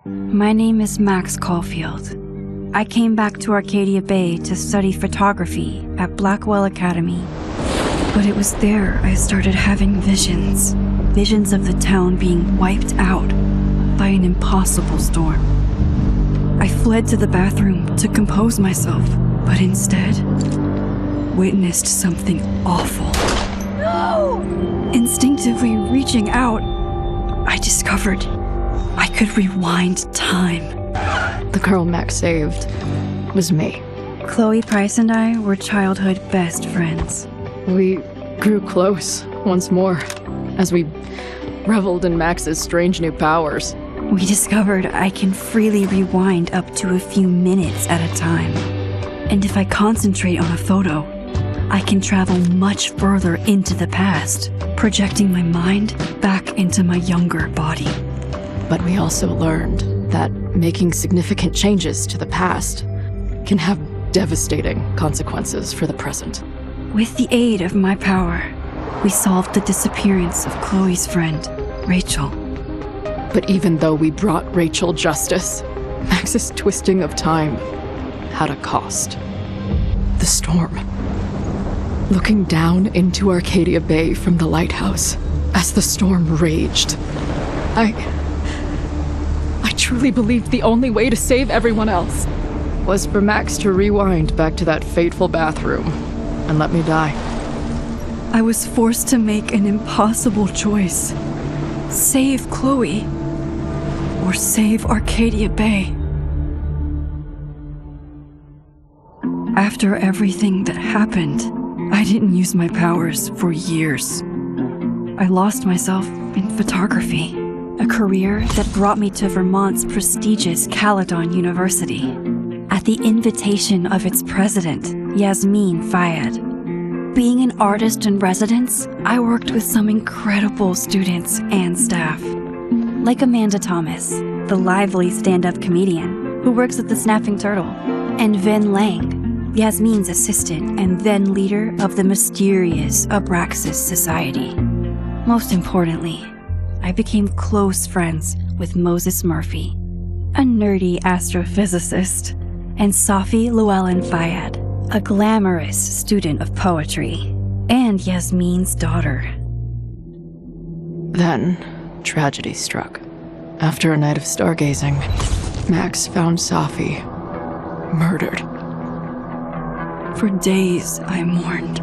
My name is Max Caulfield. I came back to Arcadia Bay to study photography at Blackwell Academy. But it was there I started having visions. Visions of the town being wiped out by an impossible storm. I fled to the bathroom to compose myself, but instead witnessed something awful. No! Instinctively reaching out, I discovered I could rewind time. The girl Max saved was me. Chloe Price and I were childhood best friends. We grew close once more as we reveled in Max's strange new powers. We discovered I can freely rewind up to a few minutes at a time. And if I concentrate on a photo, I can travel much further into the past, projecting my mind back into my younger body. But we also learned that making significant changes to the past can have devastating consequences for the present. With the aid of my power, we solved the disappearance of Chloe's friend, Rachel. But even though we brought Rachel justice, Max's twisting of time had a cost. The storm. Looking down into Arcadia Bay from the lighthouse as the storm raged, I truly believed the only way to save everyone else was for Max to rewind back to that fateful bathroom and let me die. I was forced to make an impossible choice. Save Chloe, or save Arcadia Bay. After everything that happened, I didn't use my powers for years. I lost myself in photography, a career that brought me to Vermont's prestigious Caledon University, at the invitation of its president, Yasmin Fayed. Being an artist in residence, I worked with some incredible students and staff, like Amanda Thomas, the lively stand-up comedian who works at the Snapping Turtle, and Vin Lang, Yasmin's assistant and then leader of the mysterious Abraxas Society. Most importantly, I became close friends with Moses Murphy, a nerdy astrophysicist, and Safi Llewellyn Fayed, a glamorous student of poetry, and Yasmin's daughter. Then, tragedy struck. After a night of stargazing, Max found Safi murdered. For days, I mourned.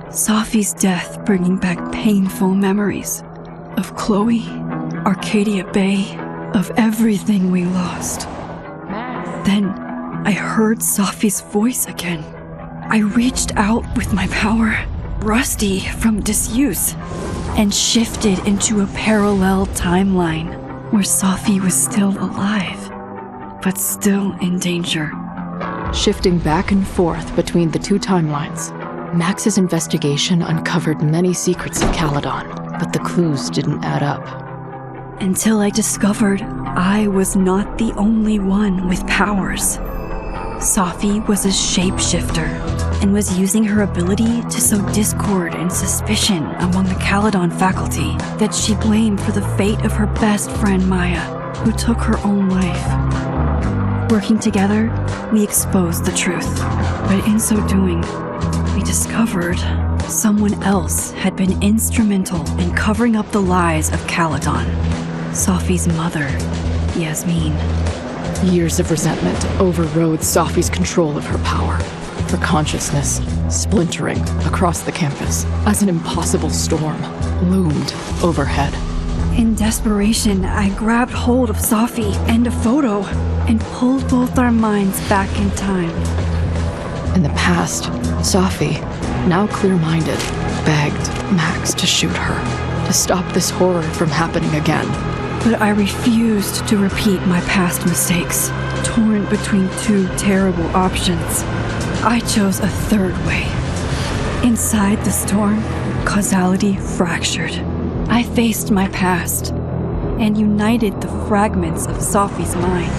Safi's death bringing back painful memories of Chloe, Arcadia Bay, of everything we lost. Then, I heard Safi's voice again. I reached out with my power, rusty from disuse, and shifted into a parallel timeline where Safi was still alive, but still in danger. Shifting back and forth between the two timelines, Max's investigation uncovered many secrets of Caledon, but the clues didn't add up. Until I discovered I was not the only one with powers. Safi was a shapeshifter and was using her ability to sow discord and suspicion among the Caledon faculty that she blamed for the fate of her best friend Maya, who took her own life. Working together, we exposed the truth, but in so doing, we discovered someone else had been instrumental in covering up the lies of Caledon. Safi's mother, Yasmin. Years of resentment overrode Safi's control of her power, her consciousness splintering across the campus as an impossible storm loomed overhead. In desperation, I grabbed hold of Safi and a photo and pulled both our minds back in time. In the past, Safi, now clear-minded, begged Max to shoot her, to stop this horror from happening again. But I refused to repeat my past mistakes, torn between two terrible options. I chose a third way. Inside the storm, causality fractured. I faced my past and united the fragments of Safi's mind.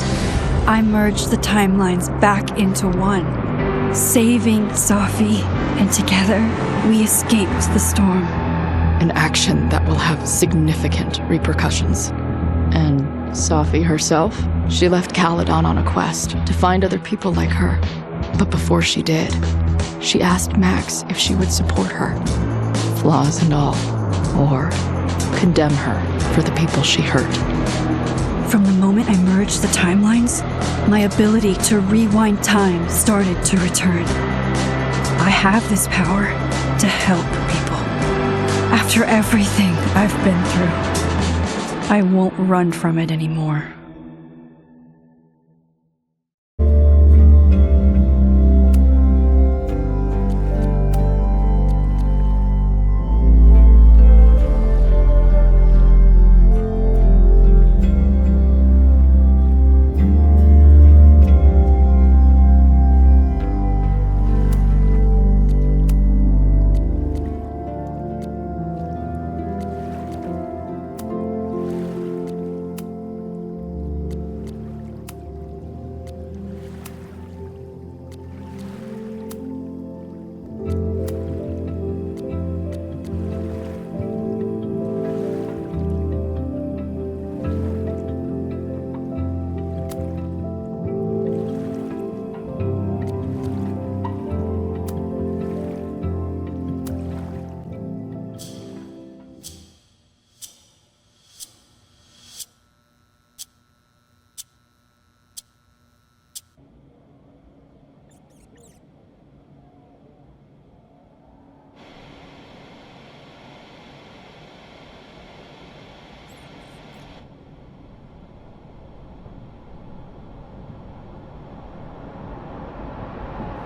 I merged the timelines back into one, saving Safi, and together we escaped the storm. An action that will have significant repercussions. And Safi herself, she left Caledon on a quest to find other people like her. But before she did, she asked Max if she would support her, flaws and all, or condemn her for the people she hurt. From the moment I merged the timelines, my ability to rewind time started to return. I have this power to help people. After everything I've been through, I won't run from it anymore.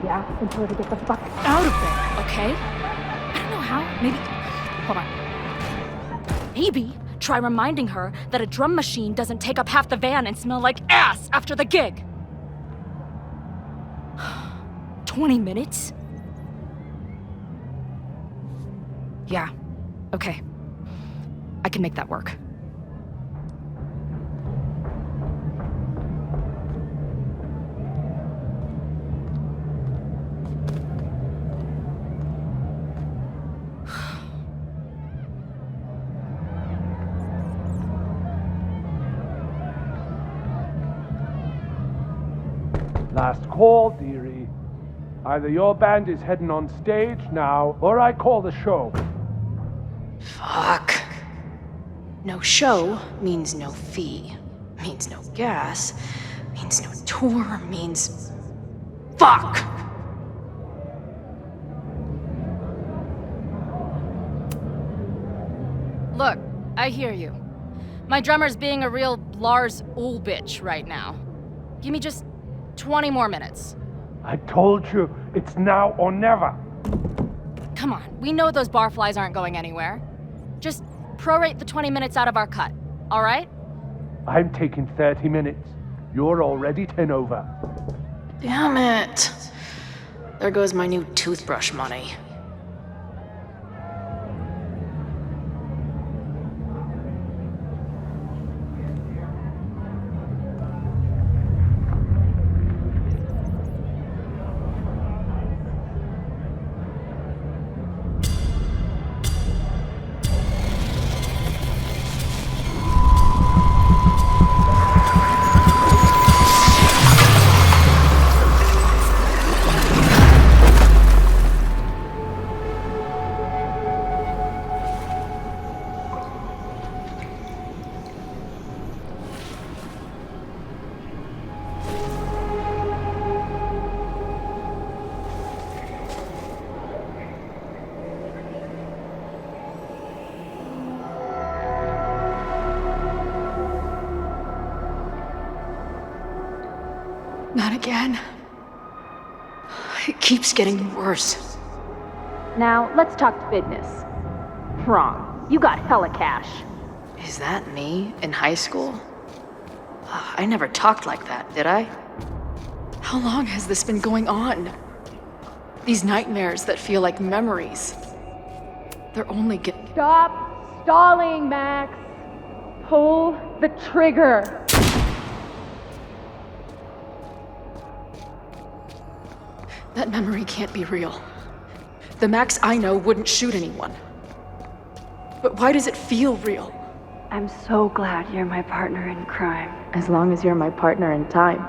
Yeah, and tell her to get the fuck out of there, okay? I don't know how. Maybe. Hold on. Maybe try reminding her that a drum machine doesn't take up half the van and smell like ass after the gig. 20 minutes? Yeah. Okay. I can make that work. Last call, dearie. Either your band is heading on stage now, or I call the show. Fuck. No show means no fee. Means no gas. Means no tour. Means... Fuck! Look, I hear you. My drummer's being a real Lars Ulrich right now. Give me just 20 more minutes. I told you, it's now or never. Come on, we know those barflies aren't going anywhere. Just prorate the 20 minutes out of our cut, all right? I'm taking 30 minutes. You're already 10 over. Damn it. There goes my new toothbrush money. Not again. It keeps getting worse. Now, let's talk business. Wrong. You got hella cash. Is that me in high school? I never talked like that, did I? How long has this been going on? These nightmares that feel like memories. They're only getting... Stop stalling, Max. Pull the trigger. That memory can't be real. The Max I know wouldn't shoot anyone. But why does it feel real? I'm so glad you're my partner in crime. As long as you're my partner in time.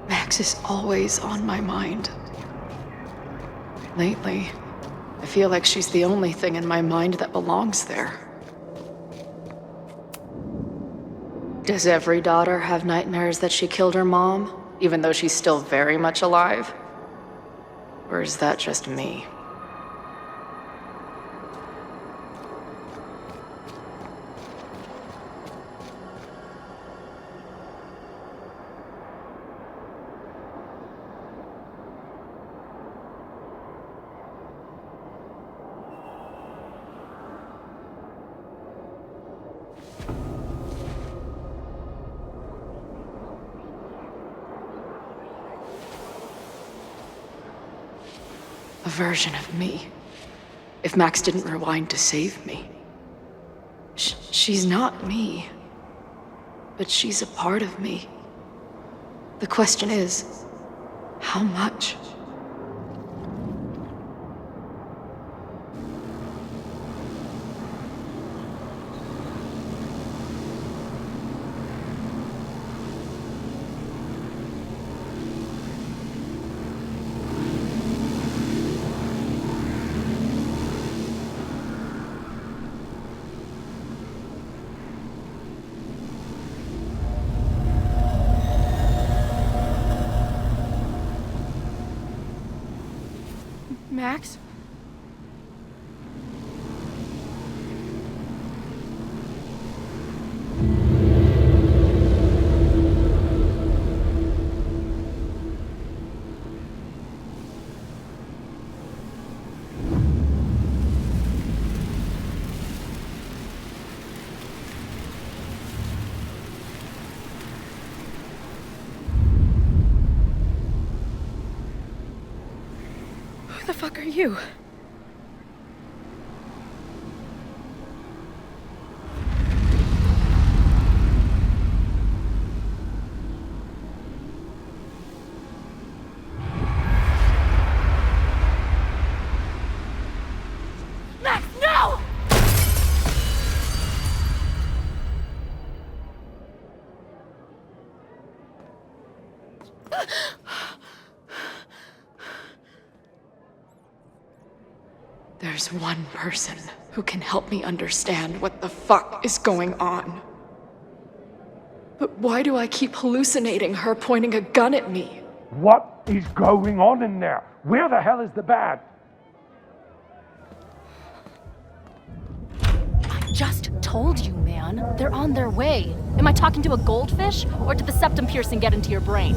Max is always on my mind. Lately, I feel like she's the only thing in my mind that belongs there. Does every daughter have nightmares that she killed her mom, even though she's still very much alive? Or is that just me? A version of me. If Max didn't rewind to save me. She's not me. But she's a part of me. The question is, how much? Max? Who the fuck are you? Max, no! There's one person who can help me understand what the fuck is going on. But why do I keep hallucinating her pointing a gun at me? What is going on in there? Where the hell is the band? I just told you, man. They're on their way. Am I talking to a goldfish, or did the septum piercing get into your brain?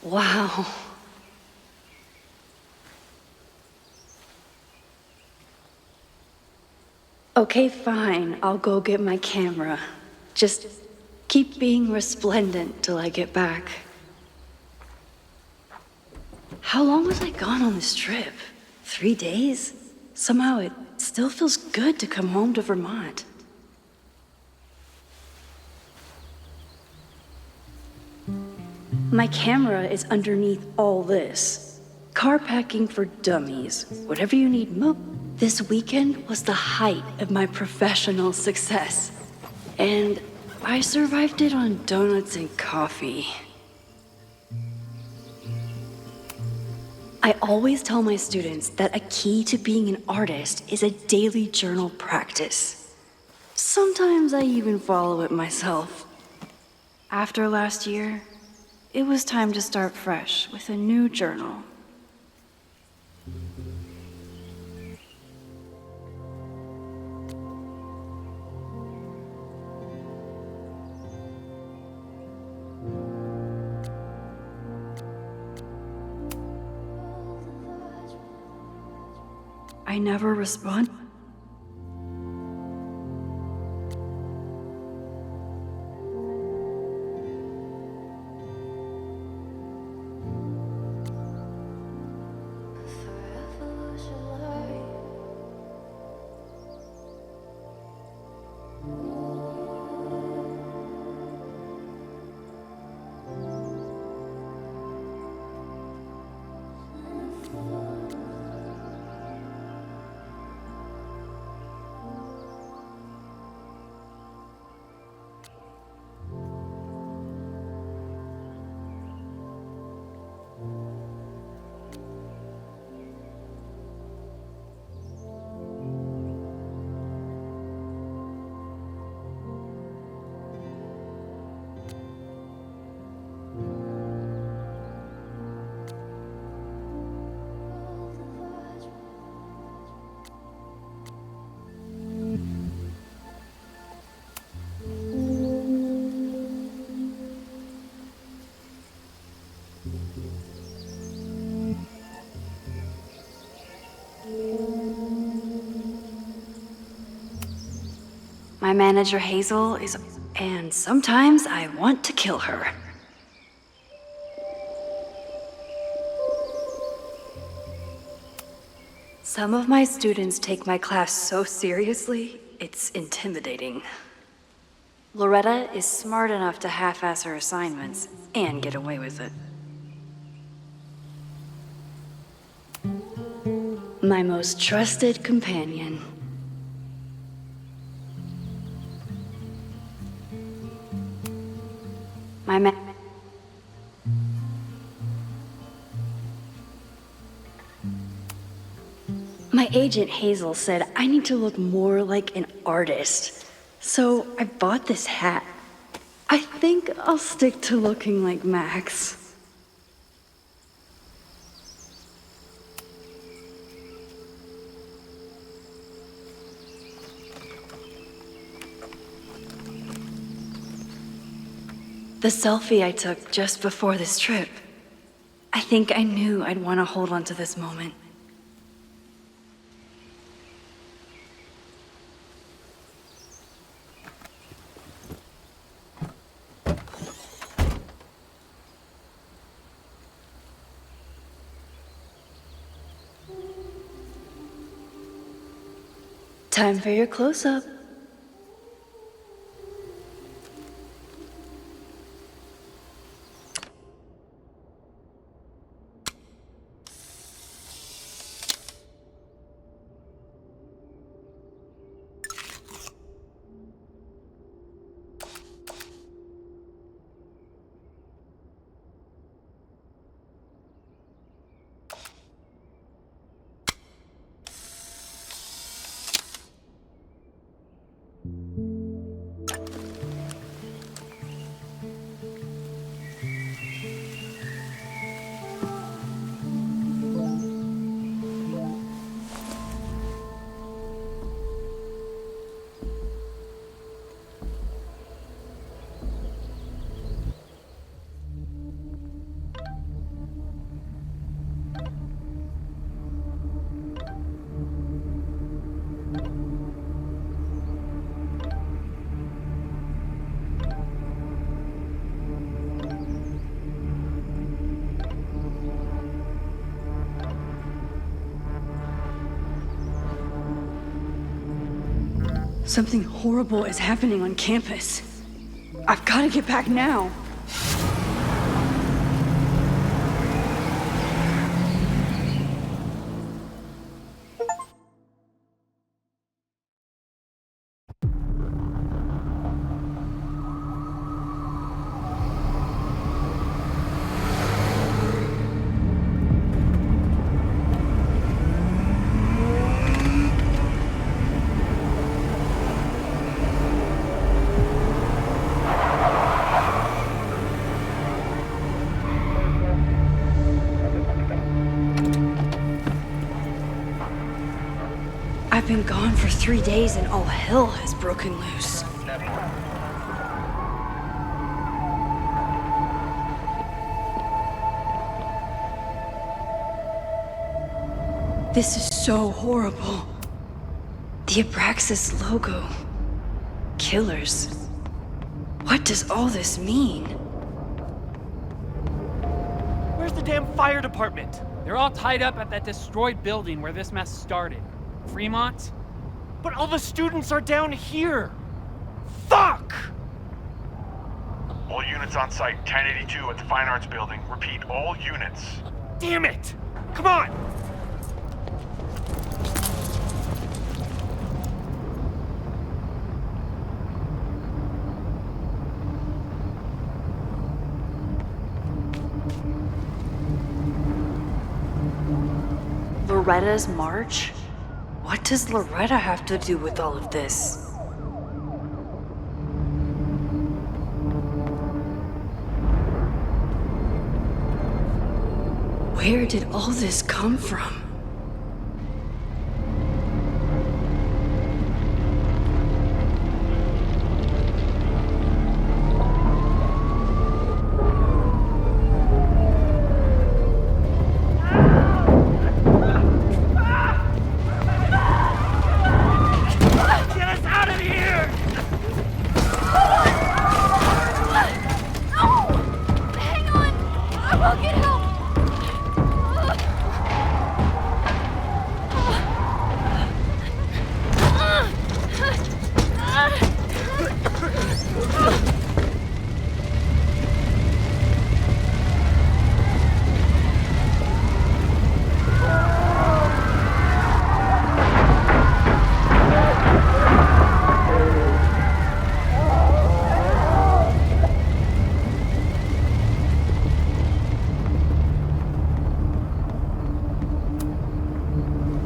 Wow. Okay, fine. I'll go get my camera. Just keep being resplendent till I get back. How long was I gone on this trip? 3 days? Somehow it still feels good to come home to Vermont. My camera is underneath all this. car packing for dummies, whatever you need most. This weekend was the height of my professional success. And I survived it on donuts and coffee. I always tell my students that a key to being an artist is a daily journal practice. Sometimes I even follow it myself. After last year, it was time to start fresh with a new journal. I never respond. My manager Hazel is, and sometimes I want to kill her. Some of my students take my class so seriously, it's intimidating. Loretta is smart enough to half-ass her assignments and get away with it. My most trusted companion. My agent Hazel said I need to look more like an artist, so I bought this hat. I think I'll stick to looking like Max. The selfie I took just before this trip. I think I knew I'd want to hold on to this moment. Time for your close-up. Something horrible is happening on campus. I've got to get back now. been gone for 3 days and all hell has broken loose. This is so horrible. The Abraxas logo. Killers. What does all this mean? Where's the damn fire department? They're all tied up at that destroyed building where this mess started. Fremont? But all the students are down here. Fuck! All units on site, 1082 at the Fine Arts Building. Repeat, all units. Damn it! Come on! Loretta's march? What does Loretta have to do with all of this? Where did all this come from?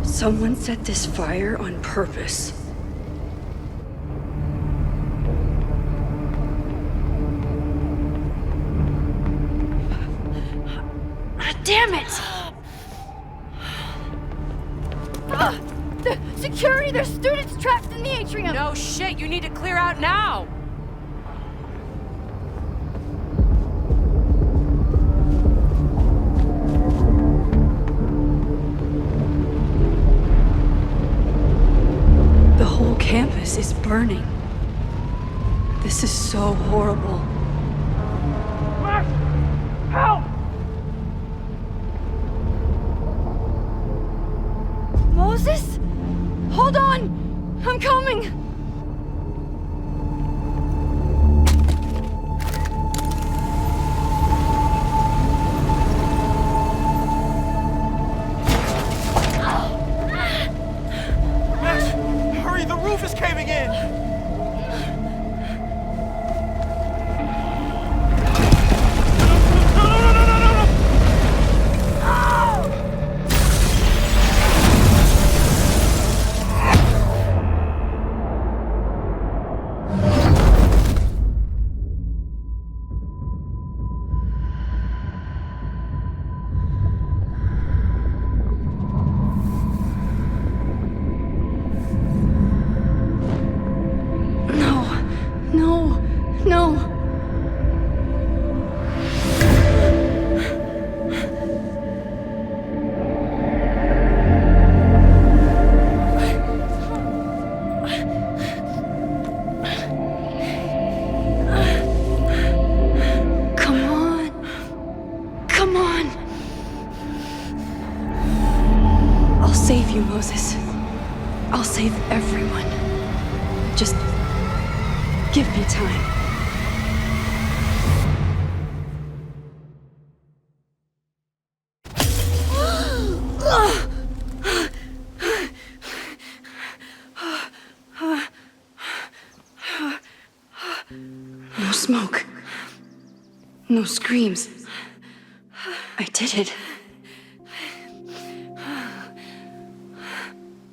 Someone set this fire on purpose. Damn it! Security! There's students trapped in the atrium! No shit, you need to clear out now! The whole campus is burning. This is so horrible. Max! Help! Moses? Hold on! I'm coming! Hurry, the roof is caving in! Save you, Moses. I'll save everyone. Just give me time. No smoke. No screams. I did it.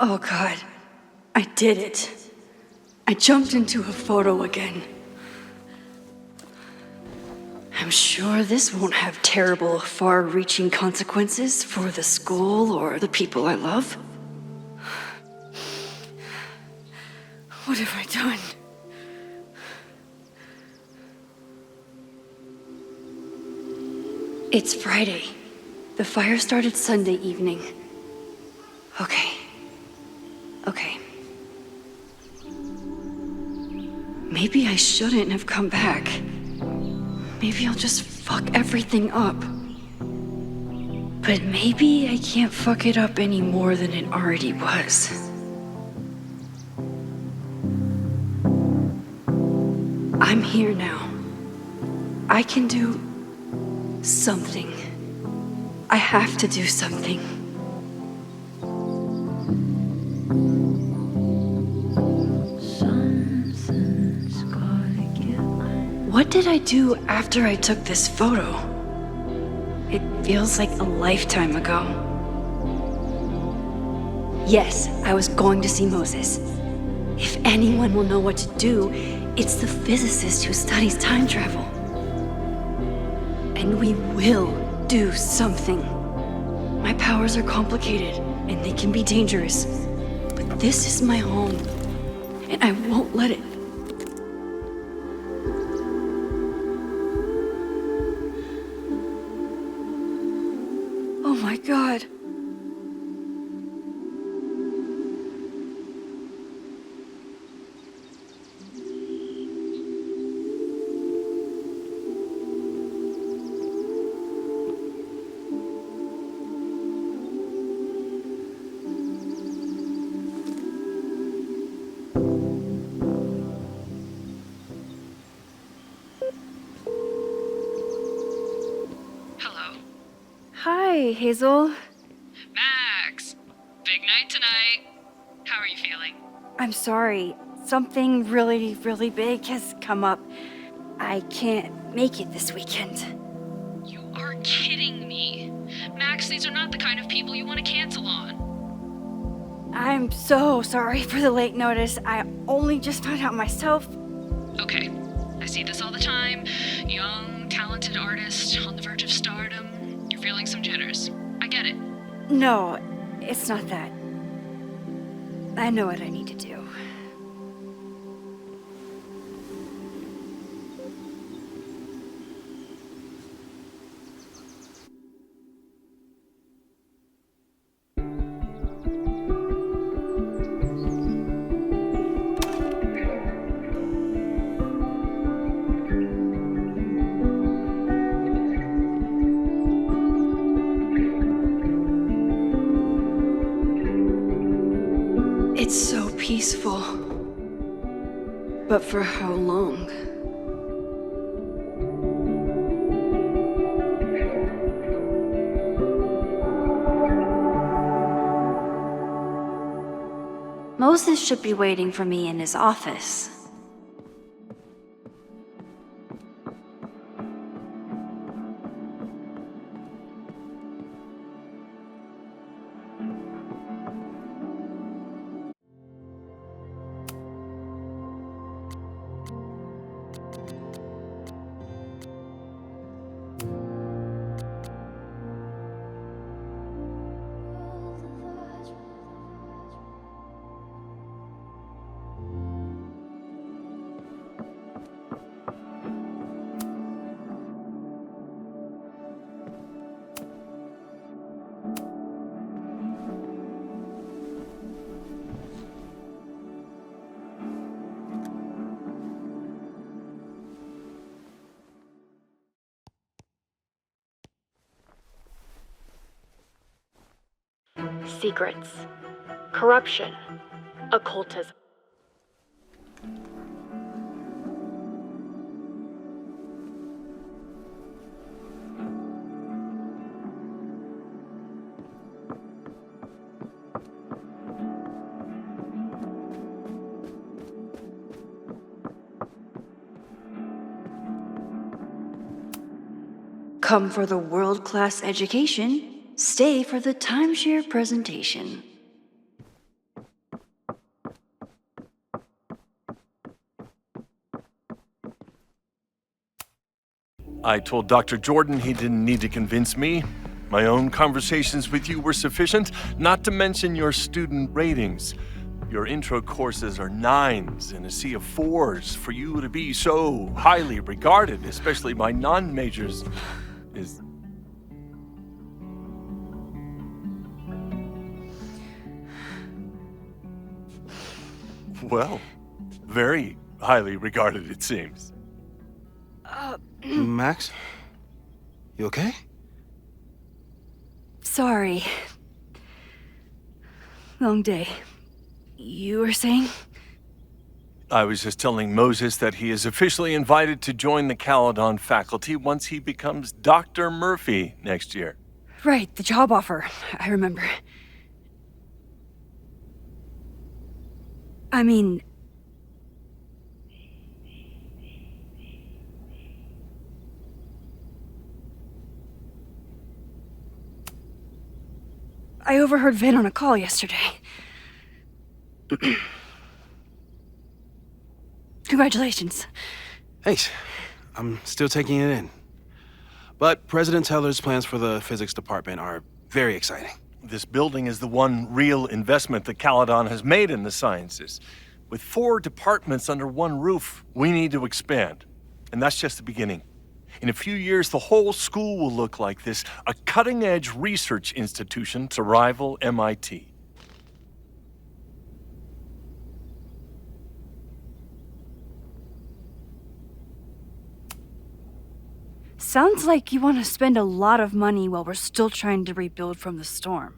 Oh God, I did it. I jumped into a photo again. I'm sure this won't have terrible, far-reaching consequences for the school or the people I love. What have I done? It's Friday. The fire started Sunday evening. Okay. Maybe I shouldn't have come back. Maybe I'll just fuck everything up. But maybe I can't fuck it up any more than it already was. I'm here now. I can do something. I have to do something. What did I do after I took this photo? It feels like a lifetime ago. Yes, I was going to see Moses. If anyone will know what to do, it's the physicist who studies time travel. And we will do something. My powers are complicated, and they can be dangerous. But this is my home, and I won't let it. Oh my God. Hi, Hazel. Max! Big night tonight. How are you feeling? I'm sorry. Something really, really big has come up. I can't make it this weekend. You are kidding me. Max, these are not the kind of people you want to cancel on. I'm so sorry for the late notice. I only just found out myself. Okay, I see this all the time. Young, talented artist on the verge of stardom. You're feeling some jitters. I get it. No, it's not that. I know what I need to do. It's so peaceful. But for how long? Moses should be waiting for me in his office. Secrets, corruption, occultism. Come for the world-class education. Stay for the timeshare presentation. I told Dr. Jordan he didn't need to convince me. My own conversations with you were sufficient, not to mention your student ratings. Your intro courses are 9s in a sea of 4s. For you to be so highly regarded, especially by non-majors, is... well, very highly regarded, it seems. Max? You okay? Sorry. Long day. You were saying? I was just telling Moses that he is officially invited to join the Caledon faculty once he becomes Dr. Murphy next year. Right, the job offer. I remember. I mean... I overheard Vin on a call yesterday. Congratulations. Thanks. I'm still taking it in. But President Teller's plans for the physics department are very exciting. This building is the one real investment that Caledon has made in the sciences. With 4 departments under one roof, we need to expand. And that's just the beginning. In a few years, the whole school will look like this, a cutting-edge research institution to rival MIT. Sounds like you want to spend a lot of money while we're still trying to rebuild from the storm.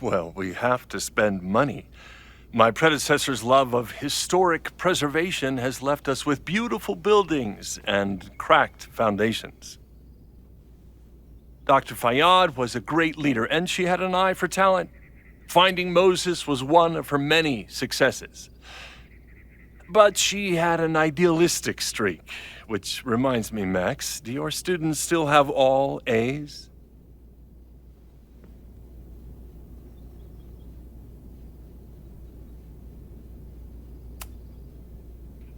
Well, we have to spend money. My predecessor's love of historic preservation has left us with beautiful buildings and cracked foundations. Dr. Fayyad was a great leader, and she had an eye for talent. Finding Moses was one of her many successes. But she had an idealistic streak, which reminds me, Max, do your students still have all A's?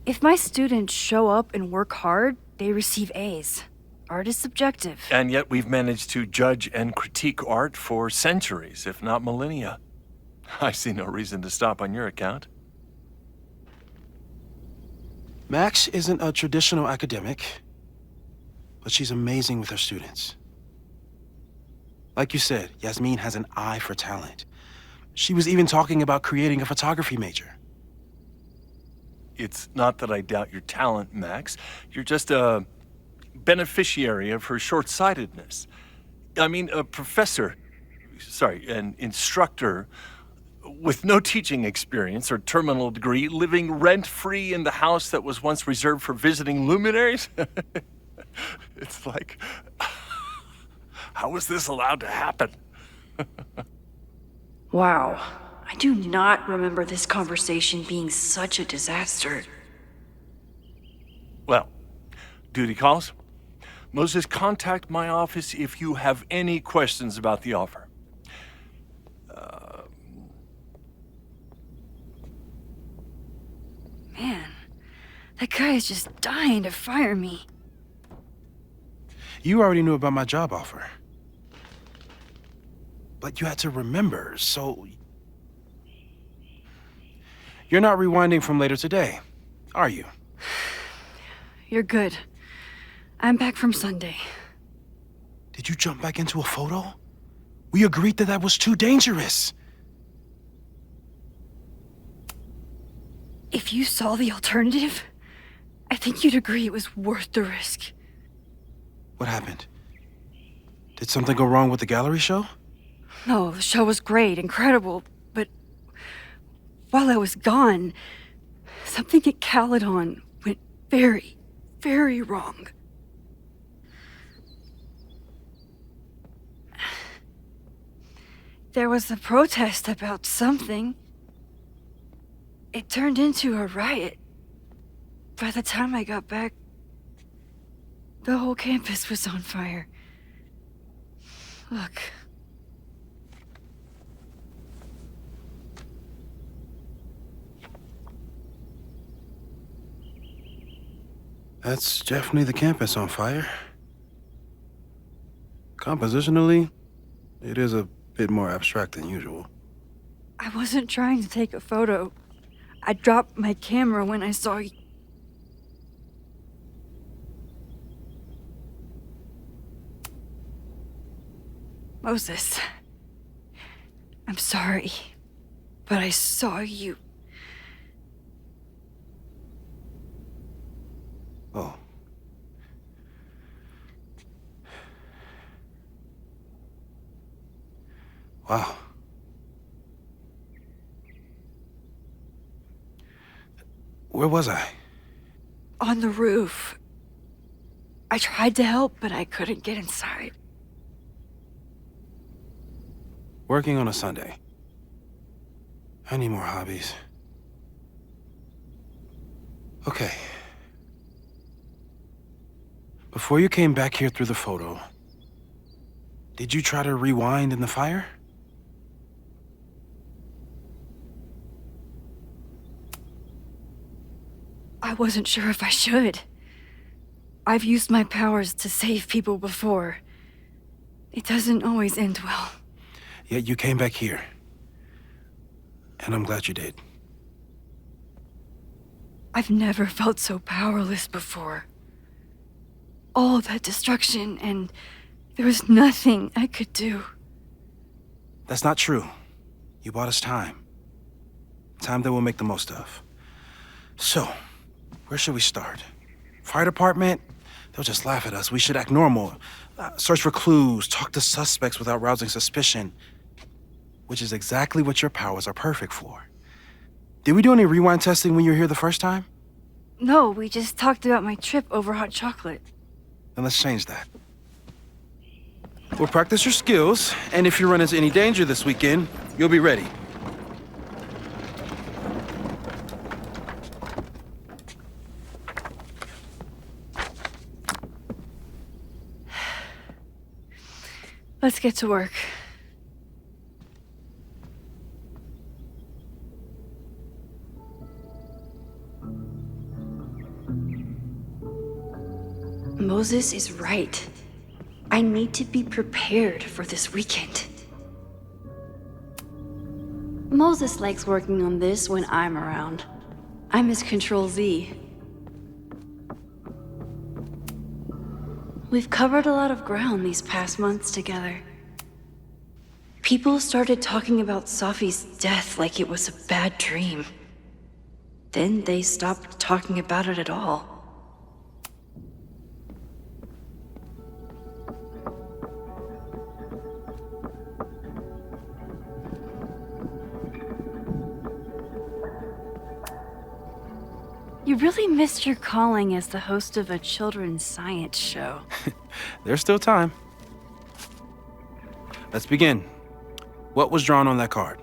If my students show up and work hard, they receive A's. Art is subjective. And yet we've managed to judge and critique art for centuries, if not millennia. I see no reason to stop on your account. Max isn't a traditional academic, but she's amazing with her students. Like you said, Yasmin has an eye for talent. She was even talking about creating a photography major. It's not that I doubt your talent, Max. You're just a beneficiary of her short-sightedness. I mean, an instructor with no teaching experience or terminal degree, living rent-free in the house that was once reserved for visiting luminaries? It's like, how was this allowed to happen? Wow. I do not remember this conversation being such a disaster. Well, duty calls. Moses, contact my office if you have any questions about the offer. Man, that guy is just dying to fire me. You already knew about my job offer. But you had to remember, so... You're not rewinding from later today, are you? You're good. I'm back from Sunday. Did you jump back into a photo? We agreed that that was too dangerous. If you saw the alternative, I think you'd agree it was worth the risk. What happened? Did something go wrong with the gallery show? No, the show was great, incredible, but while I was gone, something at Caledon went very, very wrong. There was a protest about something. It turned into a riot. By the time I got back, the whole campus was on fire. Look. That's definitely the campus on fire. Compositionally, it is a bit more abstract than usual. I wasn't trying to take a photo. I dropped my camera when I saw you. Moses, I'm sorry, but I saw you. Oh. Wow. Where was I? On the roof. I tried to help, but I couldn't get inside. Working on a Sunday. I need more hobbies. Okay. Before you came back here through the photo, did you try to rewind in the fire? I wasn't sure if I should. I've used my powers to save people before. It doesn't always end well. Yet you came back here. And I'm glad you did. I've never felt so powerless before. All that destruction, and there was nothing I could do. That's not true. You bought us time. Time that we'll make the most of. So, where should we start? Fire department? They'll just laugh at us. We should act normal. Search for clues, talk to suspects without rousing suspicion. Which is exactly what your powers are perfect for. Did we do any rewind testing when you were here the first time? No, we just talked about my trip over hot chocolate. Then let's change that. We'll practice your skills, and if you run into any danger this weekend, you'll be ready. Let's get to work. Moses is right. I need to be prepared for this weekend. Moses likes working on this when I'm around. I'm his Control-Z. We've covered a lot of ground these past months together. People started talking about Safi's death like it was a bad dream. Then they stopped talking about it at all. You really missed your calling as the host of a children's science show. There's still time. Let's begin. What was drawn on that card?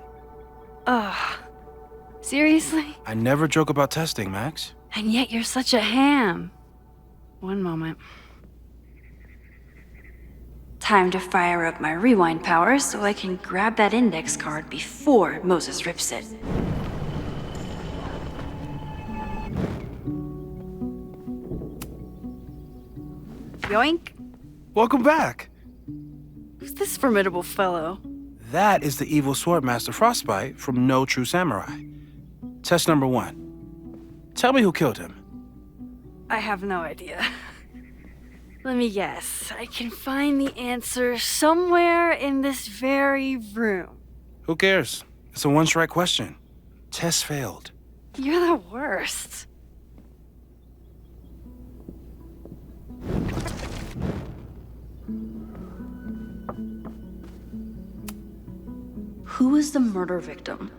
Seriously? I never joke about testing, Max. And yet you're such a ham. One moment. Time to fire up my rewind powers so I can grab that index card before Moses rips it. Yoink. Welcome back. Who's this formidable fellow? That is the evil Swordmaster Frostbite from No True Samurai. Test number 1. Tell me who killed him. I have no idea. Let me guess. I can find the answer somewhere in this very room. Who cares? It's a one-strike question. Test failed. You're the worst. Who was the murder victim?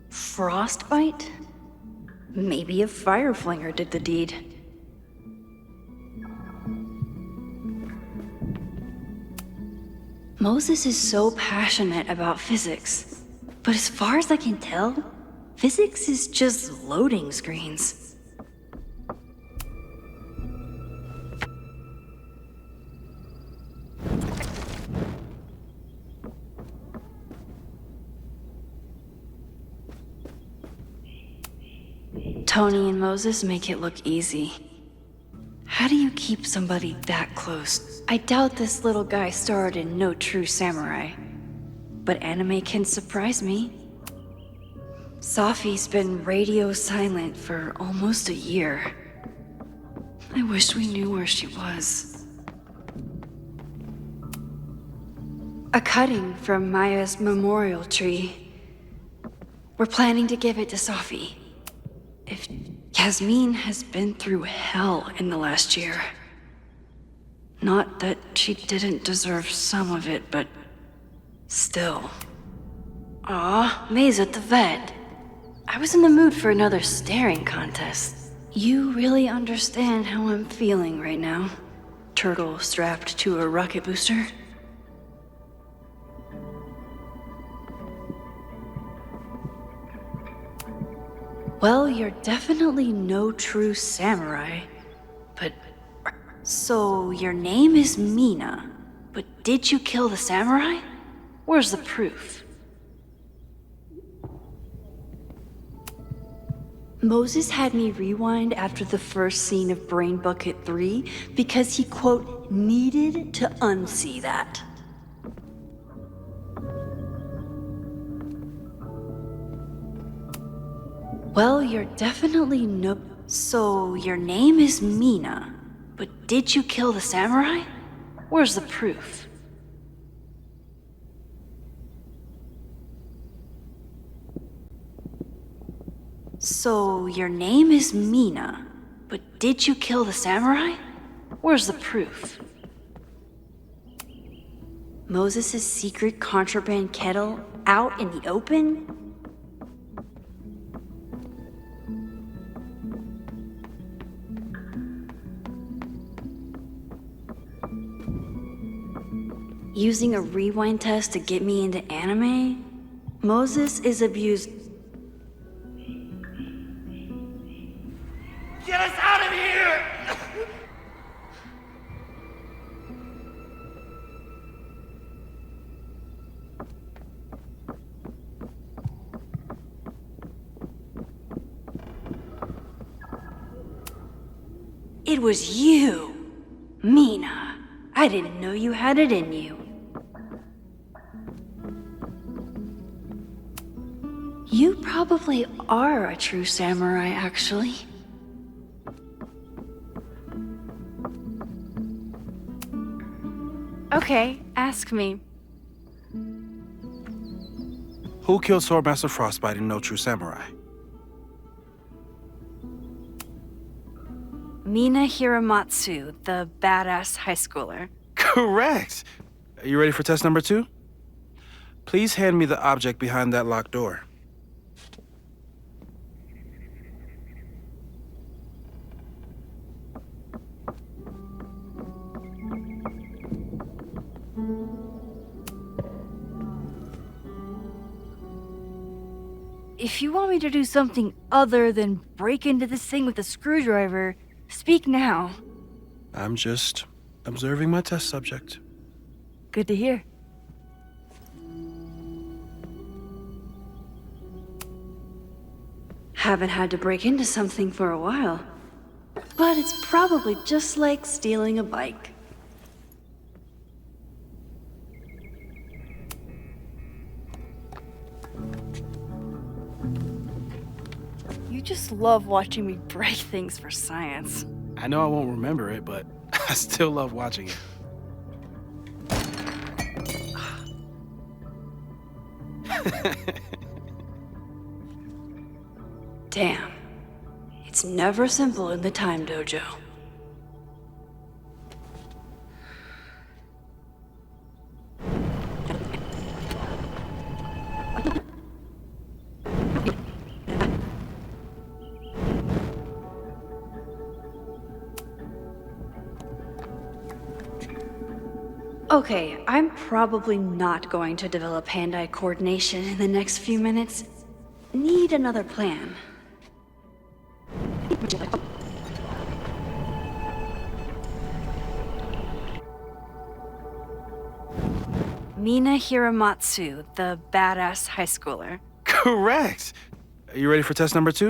Frostbite? Maybe a fire flinger did the deed. Moses is so passionate about physics, but as far as I can tell, physics is just loading screens. Tony and Moses make it look easy. How do you keep somebody that close? I doubt this little guy starred in No True Samurai, but anime can surprise me. Safi's been radio silent for almost a year. I wish we knew where she was. A cutting from Maya's memorial tree. We're planning to give it to Safi. If Yasmin has been through hell in the last year. Not that she didn't deserve some of it, but still. Aw, May's at the vet. I was in the mood for another staring contest. You really understand how I'm feeling right now. Turtle strapped to a rocket booster. Well, you're definitely no true samurai. But... So, your name is Mina. But did you kill the samurai? Where's the proof? Moses had me rewind after the first scene of Brain Bucket 3 because he, quote, needed to unsee that. Well, you're definitely no... So, your name is Mina, but did you kill the samurai? Where's the proof? So, your name is Mina, but did you kill the samurai? Where's the proof? Moses' secret contraband kettle out in the open? Using a rewind test to get me into anime? Moses is abused. Get us out of here! It was you, Mina. I didn't know you had it in you. You probably are a true samurai, actually. Okay, ask me. Who killed Swordmaster Frostbite in No True Samurai? Mina Hiramatsu, the badass high schooler. Correct! Are you ready for test number 2? Please hand me the object behind that locked door. If you want me to do something other than break into this thing with a screwdriver, speak now. I'm just observing my test subject. Good to hear. Haven't had to break into something for a while. But it's probably just like stealing a bike. You just love watching me break things for science. I know I won't remember it, but I still love watching it. Damn. It's never simple in the Time Dojo. Okay, I'm probably not going to develop hand-eye coordination in the next few minutes. Need another plan. Mina Hiramatsu, the badass high schooler. Correct! Are you ready for test number 2?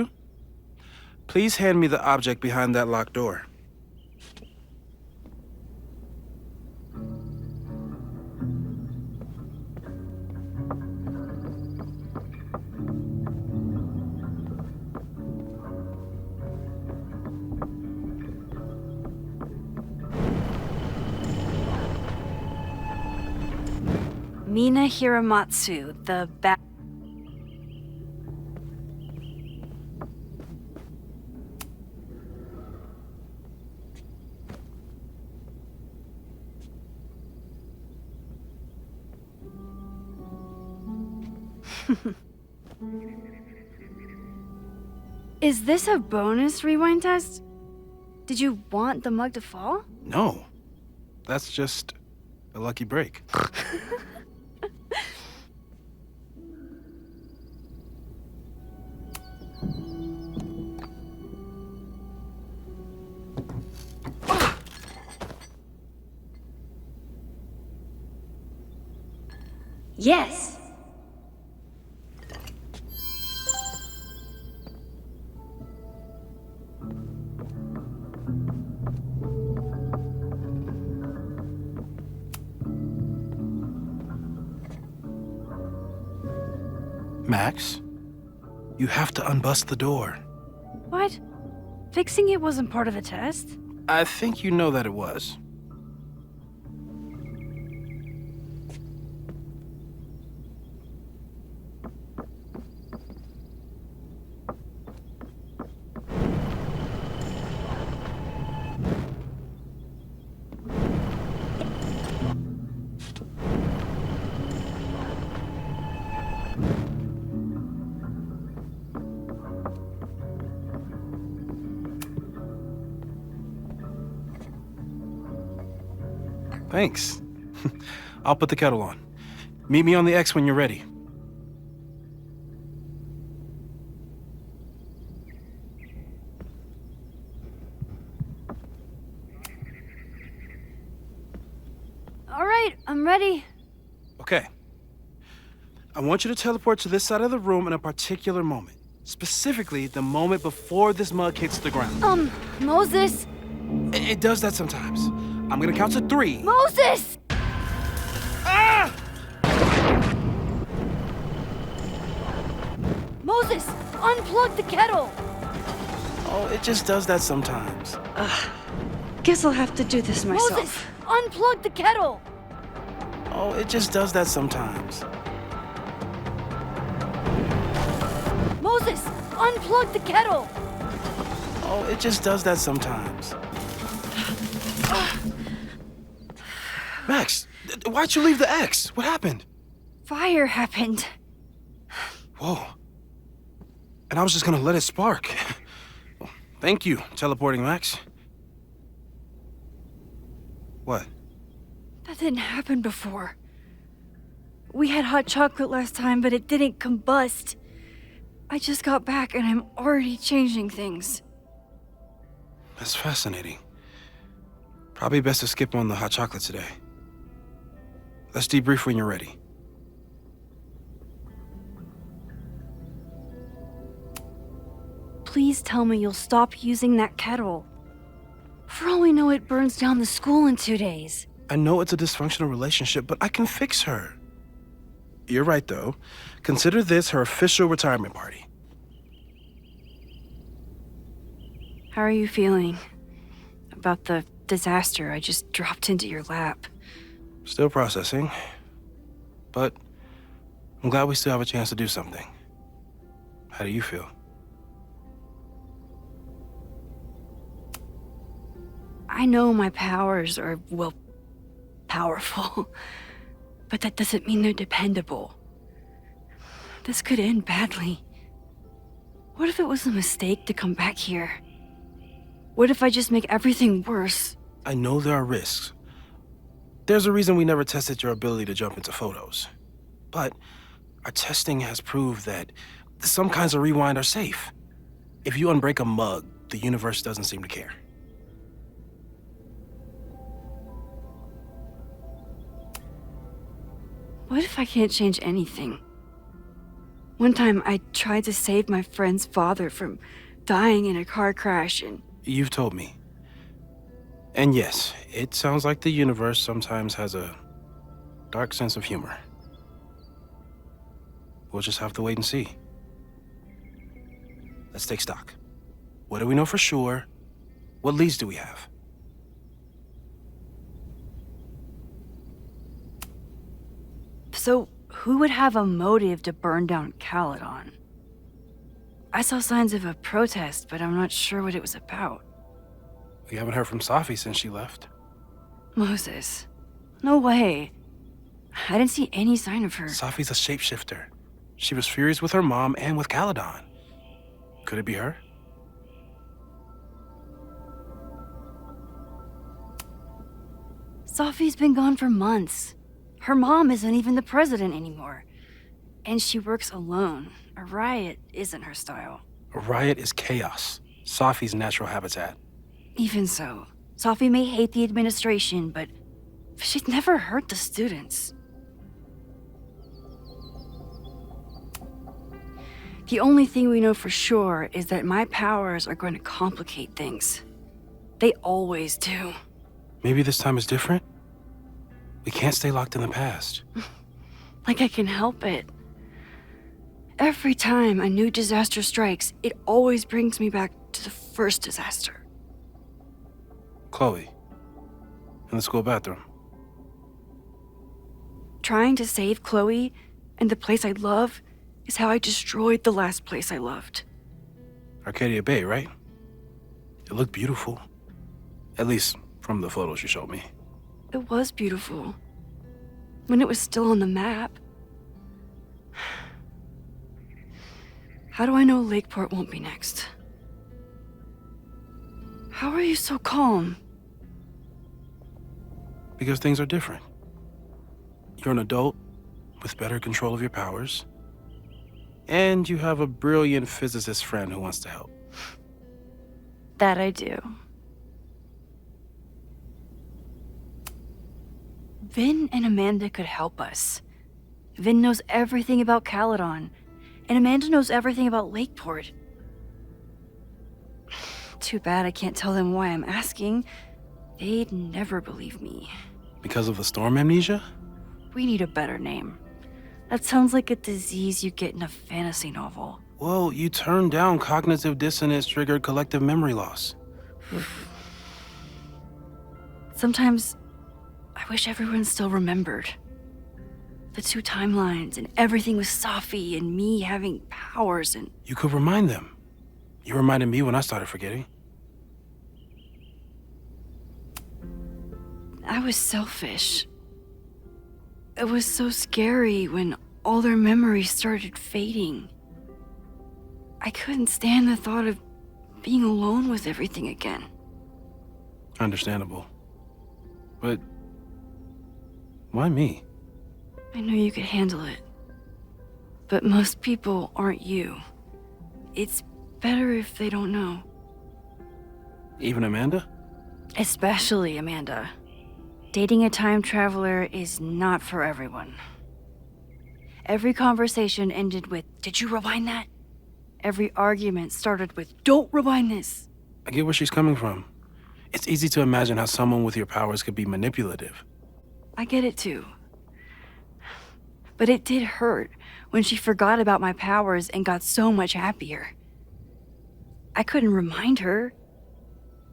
Please hand me the object behind that locked door. Mina Hiramatsu, the Is this a bonus rewind test? Did you want the mug to fall? No. That's just a lucky break. Yes. Max, you have to unbust the door. What? Fixing it wasn't part of the test? I think you know that it was. Thanks. I'll put the kettle on. Meet me on the X when you're ready. All right, I'm ready. Okay. I want you to teleport to this side of the room in a particular moment. Specifically, the moment before this mug hits the ground. Moses! It does that sometimes. I'm gonna count to 3. Moses! Ah! Moses, unplug the kettle! Oh, it just does that sometimes. Guess I'll have to do this myself. Moses, unplug the kettle! Oh, it just does that sometimes. Moses, unplug the kettle! Oh, it just does that sometimes. Max, why'd you leave the X? What happened? Fire happened. Whoa. And I was just gonna let it spark. Well, thank you, teleporting Max. What? That didn't happen before. We had hot chocolate last time, but it didn't combust. I just got back and I'm already changing things. That's fascinating. Probably best to skip on the hot chocolate today. Let's debrief when you're ready. Please tell me you'll stop using that kettle. For all we know, it burns down the school in 2 days. I know it's a dysfunctional relationship, but I can fix her. You're right, though. Consider this her official retirement party. How are you feeling about the disaster I just dropped into your lap? Still processing, but I'm glad we still have a chance to do something. How do you feel? I know my powers are, well, powerful, but that doesn't mean they're dependable. This could end badly. What if it was a mistake to come back here? What if I just make everything worse? I know there are risks. There's a reason we never tested your ability to jump into photos. But our testing has proved that some kinds of rewind are safe. If you unbreak a mug, the universe doesn't seem to care. What if I can't change anything? One time I tried to save my friend's father from dying in a car crash and... You've told me. And yes, it sounds like the universe sometimes has a dark sense of humor. We'll just have to wait and see. Let's take stock. What do we know for sure? What leads do we have? So, who would have a motive to burn down Caledon? I saw signs of a protest, but I'm not sure what it was about. We haven't heard from Safi since she left. Moses. No way. I didn't see any sign of her. Safi's a shapeshifter. She was furious with her mom and with Caledon. Could it be her? Safi's been gone for months. Her mom isn't even the president anymore. And she works alone. A riot isn't her style. A riot is chaos. Safi's natural habitat. Even so, Safi may hate the administration, but she'd never hurt the students. The only thing we know for sure is that my powers are going to complicate things. They always do. Maybe this time is different? We can't stay locked in the past. Like I can help it. Every time a new disaster strikes, it always brings me back to the first disaster. Chloe, in the school bathroom. Trying to save Chloe and the place I love is how I destroyed the last place I loved. Arcadia Bay, right? It looked beautiful. At least from the photos you showed me. It was beautiful. When it was still on the map. How do I know Lakeport won't be next? How are you so calm? Because things are different. You're an adult with better control of your powers. And you have a brilliant physicist friend who wants to help. That I do. Vin and Amanda could help us. Vin knows everything about Caledon, and Amanda knows everything about Lakeport. Too bad I can't tell them why I'm asking. They'd never believe me. Because of the storm amnesia? We need a better name. That sounds like a disease you get in a fantasy novel. Well, you turned down cognitive dissonance triggered collective memory loss. Sometimes, I wish everyone still remembered. The two timelines and everything with Safi and me having powers and... You could remind them. You reminded me when I started forgetting. I was selfish. It was so scary when all their memories started fading. I couldn't stand the thought of being alone with everything again. Understandable. But why me? I know you could handle it. But most people aren't you. It's better if they don't know. Even Amanda? Especially Amanda. Dating a time traveler is not for everyone. Every conversation ended with, "Did you rewind that?" Every argument started with, "Don't rewind this." I get where she's coming from. It's easy to imagine how someone with your powers could be manipulative. I get it too. But it did hurt when she forgot about my powers and got so much happier. I couldn't remind her.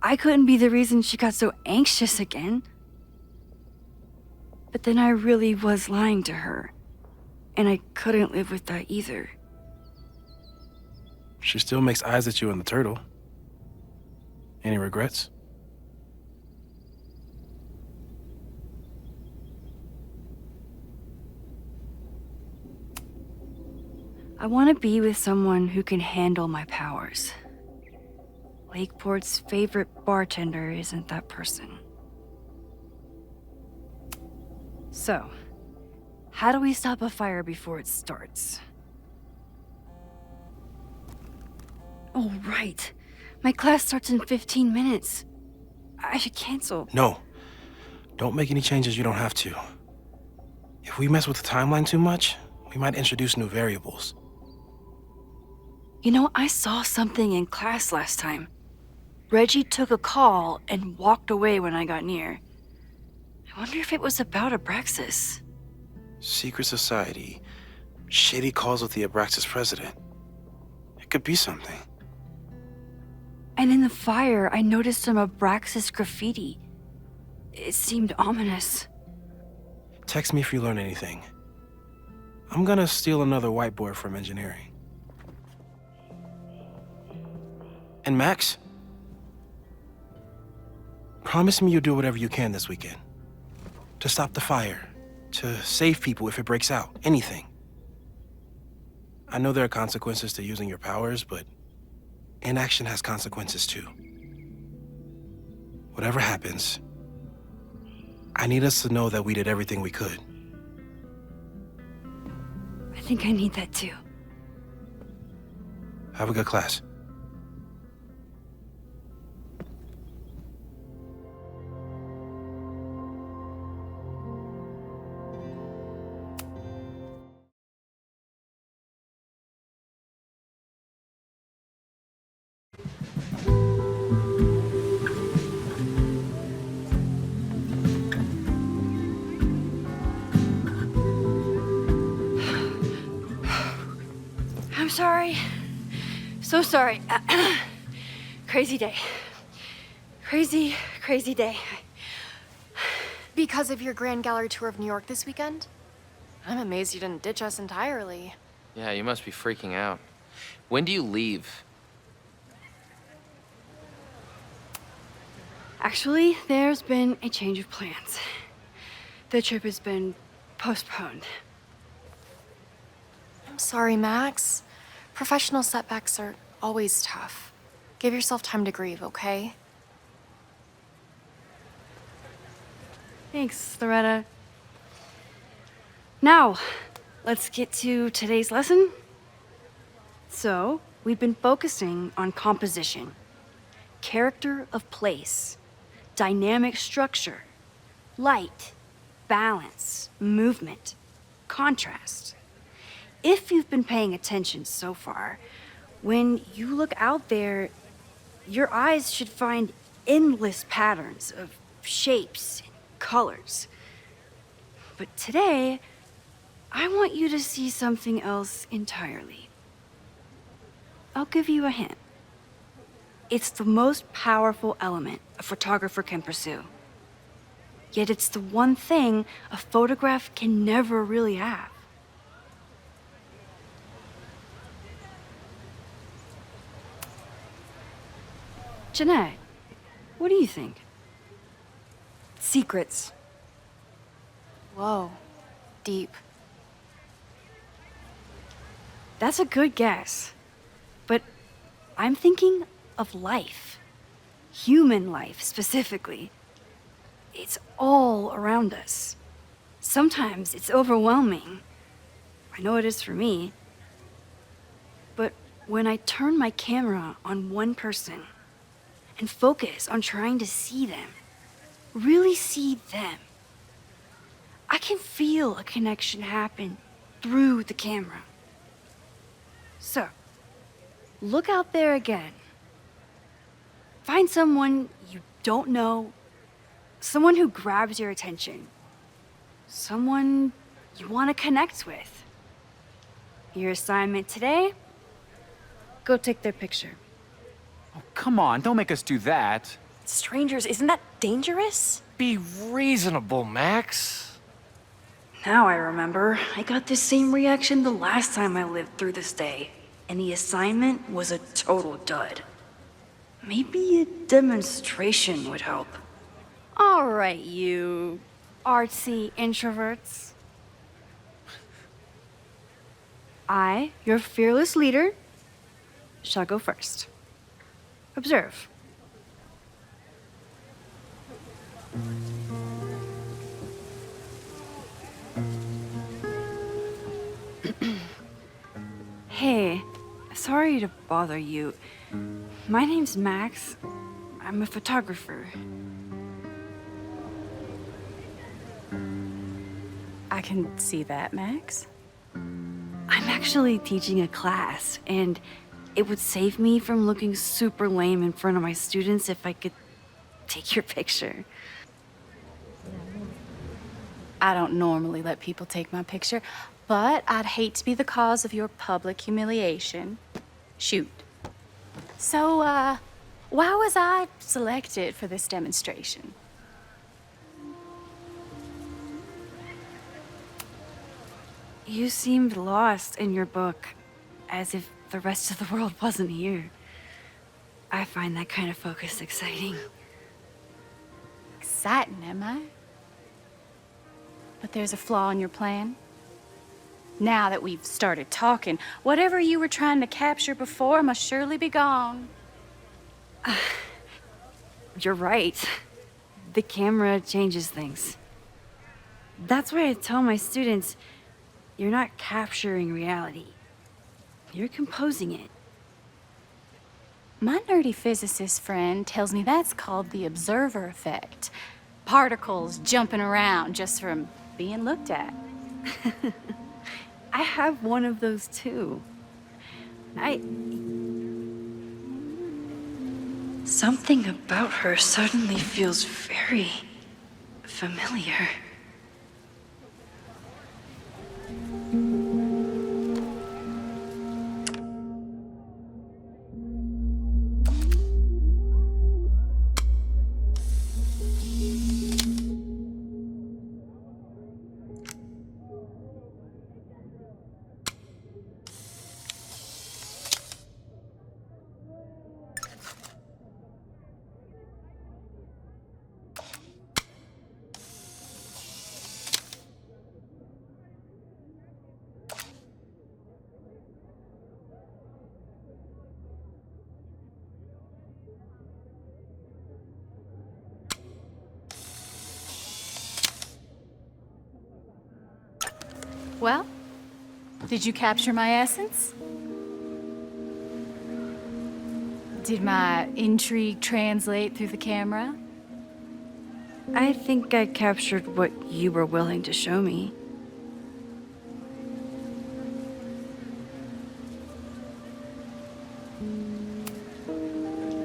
I couldn't be the reason she got so anxious again. But then I really was lying to her, and I couldn't live with that either. She still makes eyes at you in the turtle. Any regrets? I want to be with someone who can handle my powers. Lakeport's favorite bartender isn't that person. So, how do we stop a fire before it starts? Oh, right. My class starts in 15 minutes. I should cancel. No. Don't make any changes you don't have to. If we mess with the timeline too much, we might introduce new variables. You know, I saw something in class last time. Reggie took a call and walked away when I got near. I wonder if it was about Abraxas. Secret society. Shady calls with the Abraxas president. It could be something. And in the fire, I noticed some Abraxas graffiti. It seemed ominous. Text me if you learn anything. I'm gonna steal another whiteboard from engineering. And Max, promise me you'll do whatever you can this weekend. To stop the fire, to save people if it breaks out, anything. I know there are consequences to using your powers, but inaction has consequences too. Whatever happens, I need us to know that we did everything we could. I think I need that too. Have a good class. I'm sorry. So sorry. Crazy day. Crazy, crazy day. Because of your Grand Gallery tour of New York this weekend? I'm amazed you didn't ditch us entirely. Yeah, you must be freaking out. When do you leave? Actually, there's been a change of plans. The trip has been postponed. I'm sorry, Max. Professional setbacks are always tough. Give yourself time to grieve, okay? Thanks, Loretta. Now, let's get to today's lesson. So, we've been focusing on composition, character of place, dynamic structure, light, balance, movement, contrast. If you've been paying attention so far, when you look out there, your eyes should find endless patterns of shapes and colors. But today, I want you to see something else entirely. I'll give you a hint. It's the most powerful element a photographer can pursue. Yet it's the one thing a photograph can never really have. Jeanette, what do you think? Secrets. Whoa. Deep. That's a good guess. But I'm thinking of life. Human life, specifically. It's all around us. Sometimes it's overwhelming. I know it is for me. But when I turn my camera on one person and focus on trying to see them, really see them, I can feel a connection happen through the camera. So, look out there again. Find someone you don't know, someone who grabs your attention, someone you want to connect with. Your assignment today? Go take their picture. Oh, come on, don't make us do that. Strangers, isn't that dangerous? Be reasonable, Max. Now I remember. I got the same reaction the last time I lived through this day, and the assignment was a total dud. Maybe a demonstration would help. All right, you artsy introverts. I, your fearless leader, shall go first. Observe. Hey, sorry to bother you. My name's Max. I'm a photographer. I can see that, Max. I'm actually teaching a class, and it would save me from looking super lame in front of my students if I could take your picture. I don't normally let people take my picture, but I'd hate to be the cause of your public humiliation. Shoot. So, why was I selected for this demonstration? You seemed lost in your book, as if the rest of the world wasn't here. I find that kind of focus exciting. Exciting, am I? But there's a flaw in your plan. Now that we've started talking, whatever you were trying to capture before must surely be gone. You're right. The camera changes things. That's why I tell my students, you're not capturing reality. You're composing it. My nerdy physicist friend tells me that's called the observer effect. Particles jumping around just from being looked at. I have one of those too. Something about her suddenly feels very familiar. Well, did you capture my essence? Did my intrigue translate through the camera? I think I captured what you were willing to show me.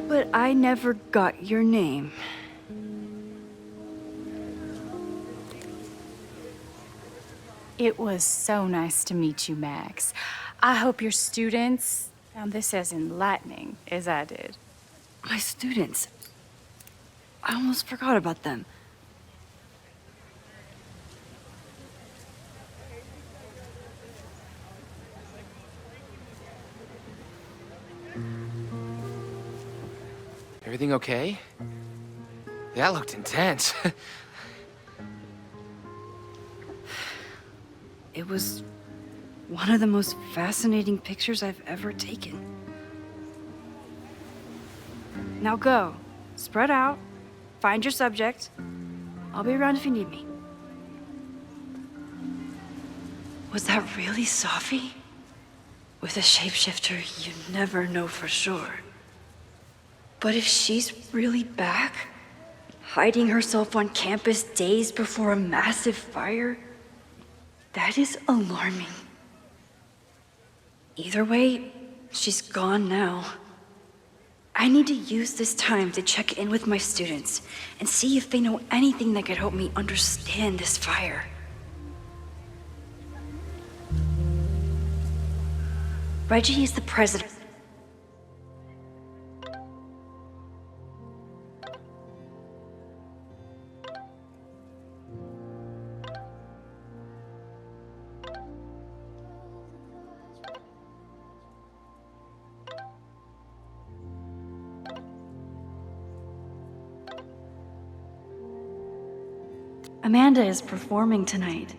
But I never got your name. It was so nice to meet you, Max. I hope your students found this as enlightening as I did. My students. I almost forgot about them. Everything okay? That looked intense. It was one of the most fascinating pictures I've ever taken. Now go. Spread out. Find your subject. I'll be around if you need me. Was that really Safi? With a shapeshifter, you never know for sure. But if she's really back, hiding herself on campus days before a massive fire, that is alarming. Either way, she's gone now. I need to use this time to check in with my students and see if they know anything that could help me understand this fire. Reggie is the president. Amanda is performing tonight.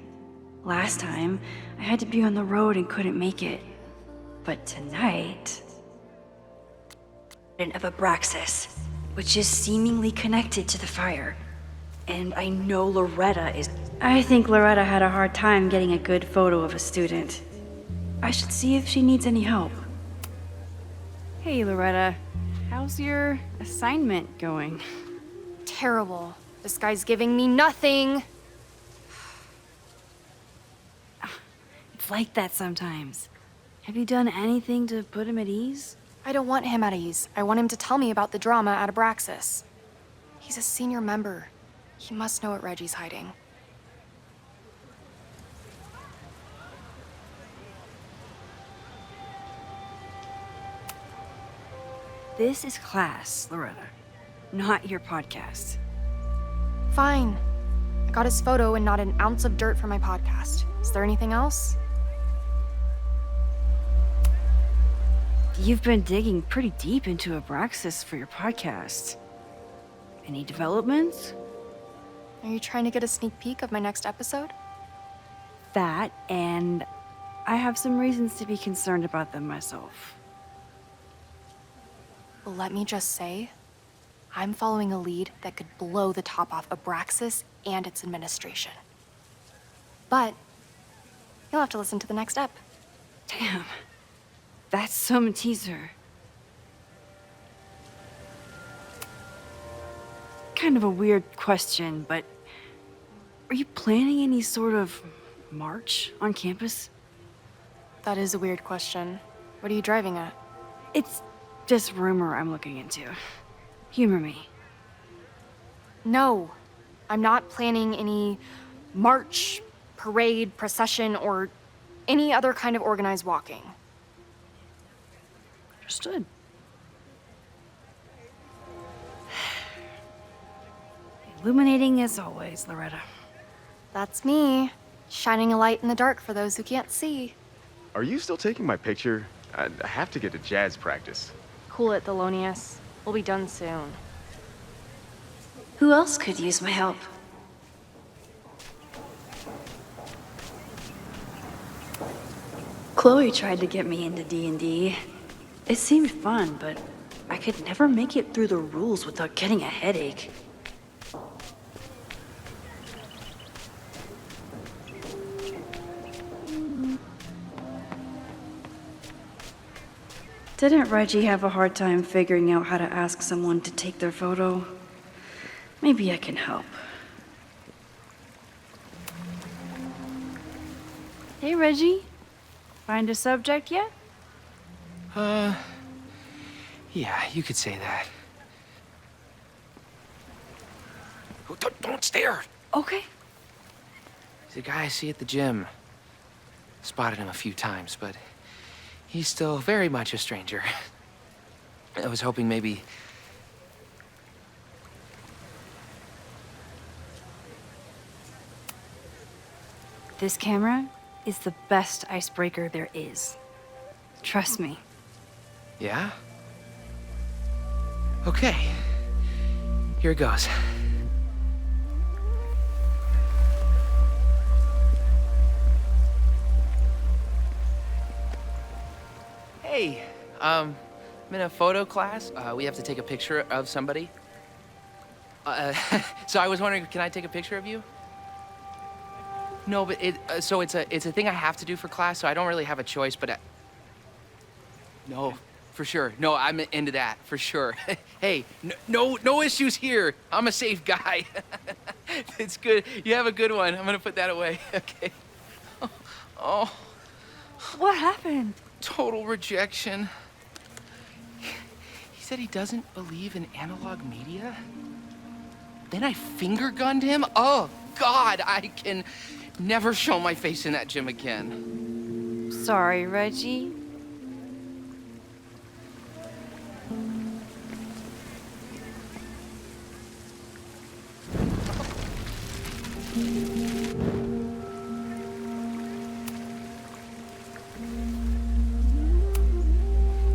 Last time, I had to be on the road and couldn't make it. But tonight... of Abraxas, which is seemingly connected to the fire. And I know Loretta is... I think Loretta had a hard time getting a good photo of a student. I should see if she needs any help. Hey, Loretta. How's your assignment going? Terrible. This guy's giving me nothing. It's like that sometimes. Have you done anything to put him at ease? I don't want him at ease. I want him to tell me about the drama at Abraxas. He's a senior member. He must know what Reggie's hiding. This is class, Loretta, not your podcast. Fine. I got his photo and not an ounce of dirt for my podcast. Is there anything else? You've been digging pretty deep into Abraxas for your podcast. Any developments? Are you trying to get a sneak peek of my next episode? That, and I have some reasons to be concerned about them myself. Well, let me just say, I'm following a lead that could blow the top off Abraxas and its administration. But you'll have to listen to the next ep. Damn. That's some teaser. Kind of a weird question, but are you planning any sort of march on campus? That is a weird question. What are you driving at? It's just rumor I'm looking into. Humor me. No, I'm not planning any march, parade, procession, or any other kind of organized walking. Understood. Illuminating as always, Loretta. That's me, shining a light in the dark for those who can't see. Are you still taking my picture? I have to get to jazz practice. Cool it, Thelonious. We'll be done soon. Who else could use my help? Chloe tried to get me into D&D. It seemed fun, but I could never make it through the rules without getting a headache. Didn't Reggie have a hard time figuring out how to ask someone to take their photo? Maybe I can help. Hey, Reggie. Find a subject yet? Yeah, you could say that. Oh, don't stare! Okay. He's a guy I see at the gym. Spotted him a few times, but he's still very much a stranger. I was hoping maybe... This camera is the best icebreaker there is. Trust me. Yeah? Okay. Here it goes. Hey, I'm in a photo class. We have to take a picture of somebody. So I was wondering, can I take a picture of you? No, but it's a thing I have to do for class, so I don't really have a choice, but no, for sure. No, I'm into that, for sure. Hey, no issues here. I'm a safe guy. It's good. You have a good one. I'm gonna put that away. Okay. Oh. What happened? Total rejection. He said he doesn't believe in analog media. Then I finger gunned him. Oh, God, I can never show my face in that gym again. Sorry, Reggie.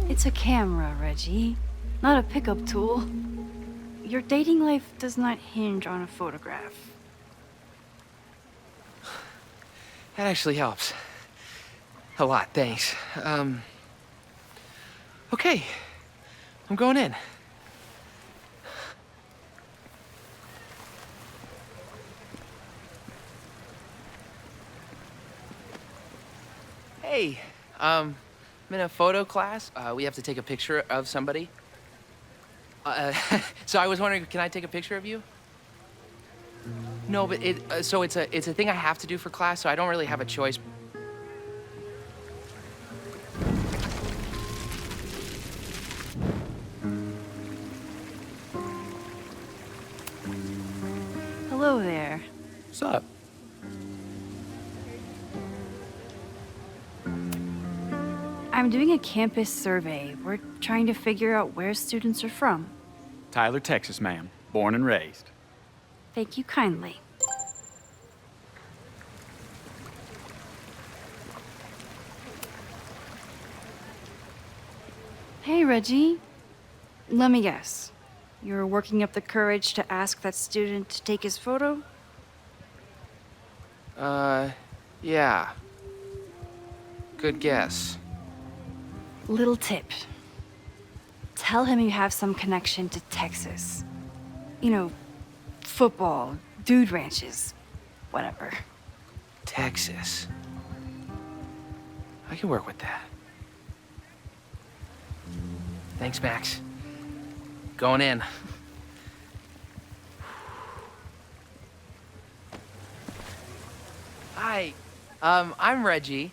It's a camera, Reggie, not a pickup tool. Your dating life does not hinge on a photograph. That actually helps. A lot, thanks. Okay. I'm going in. Hey, I'm in a photo class. We have to take a picture of somebody. So I was wondering, can I take a picture of you? No, but it's a thing I have to do for class, so I don't really have a choice. Hello there. What's up? I'm doing a campus survey. We're trying to figure out where students are from. Tyler, Texas, ma'am. Born and raised. Thank you kindly. Reggie. Let me guess. You're working up the courage to ask that student to take his photo? Yeah. Good guess. Little tip. Tell him you have some connection to Texas. You know, football, dude ranches, whatever. Texas. I can work with that. Thanks, Max. Going in. Hi. I'm Reggie.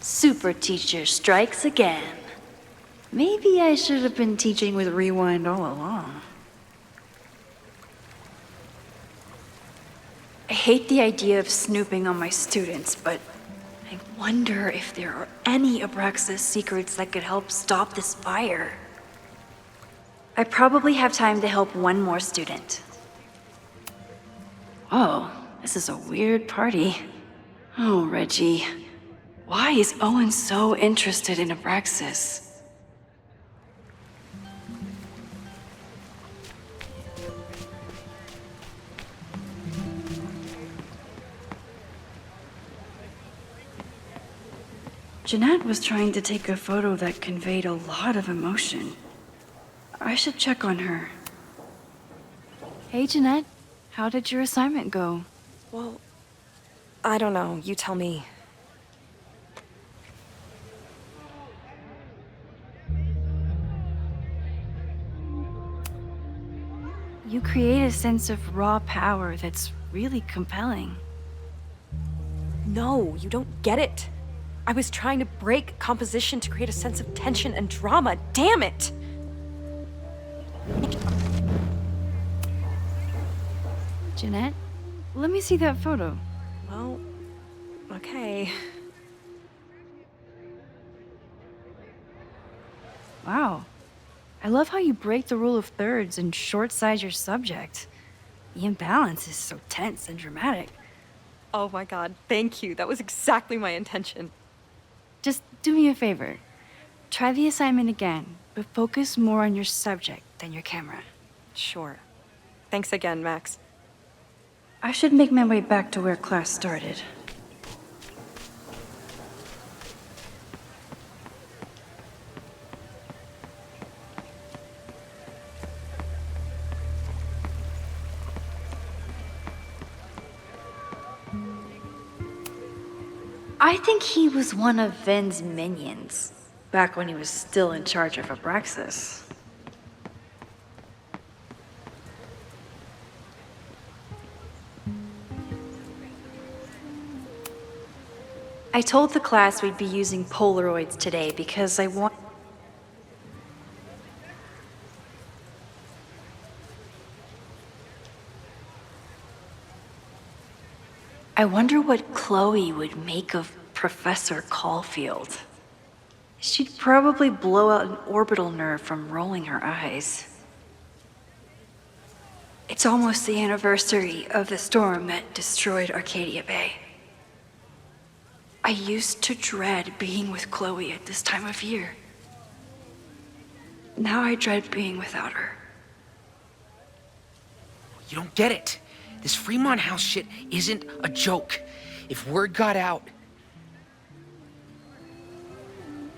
Super teacher strikes again. Maybe I should have been teaching with Rewind all along. I hate the idea of snooping on my students, but I wonder if there are any Abraxas secrets that could help stop this fire. I probably have time to help one more student. Oh, this is a weird party. Oh, Reggie. Why is Owen so interested in Abraxas? Jeanette was trying to take a photo that conveyed a lot of emotion. I should check on her. Hey, Jeanette. How did your assignment go? Well, I don't know. You tell me. You create a sense of raw power that's really compelling. No, you don't get it. I was trying to break composition to create a sense of tension and drama. Damn it! Jeanette, let me see that photo. Well, okay. Wow. I love how you break the rule of thirds and short-size your subject. The imbalance is so tense and dramatic. Oh my god, thank you. That was exactly my intention. Just do me a favor. Try the assignment again, but focus more on your subject than your camera. Sure. Thanks again, Max. I should make my way back to where class started. I think he was one of Ven's minions, back when he was still in charge of Abraxas. I told the class we'd be using Polaroids today because I want... I wonder what Chloe would make of Professor Caulfield. She'd probably blow out an orbital nerve from rolling her eyes. It's almost the anniversary of the storm that destroyed Arcadia Bay. I used to dread being with Chloe at this time of year. Now I dread being without her. You don't get it. This Fremont House shit isn't a joke. If word got out...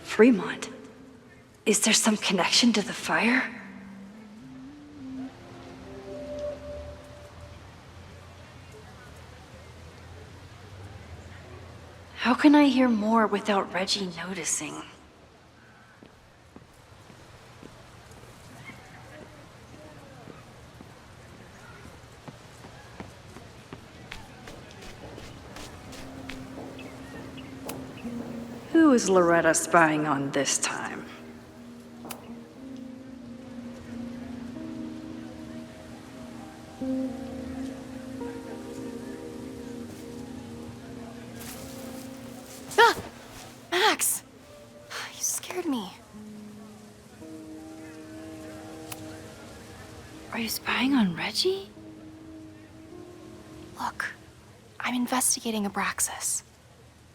Fremont? Is there some connection to the fire? How can I hear more without Reggie noticing? Who is Loretta spying on this time? Ah! Max! You scared me. Are you spying on Reggie? Look, I'm investigating Abraxas.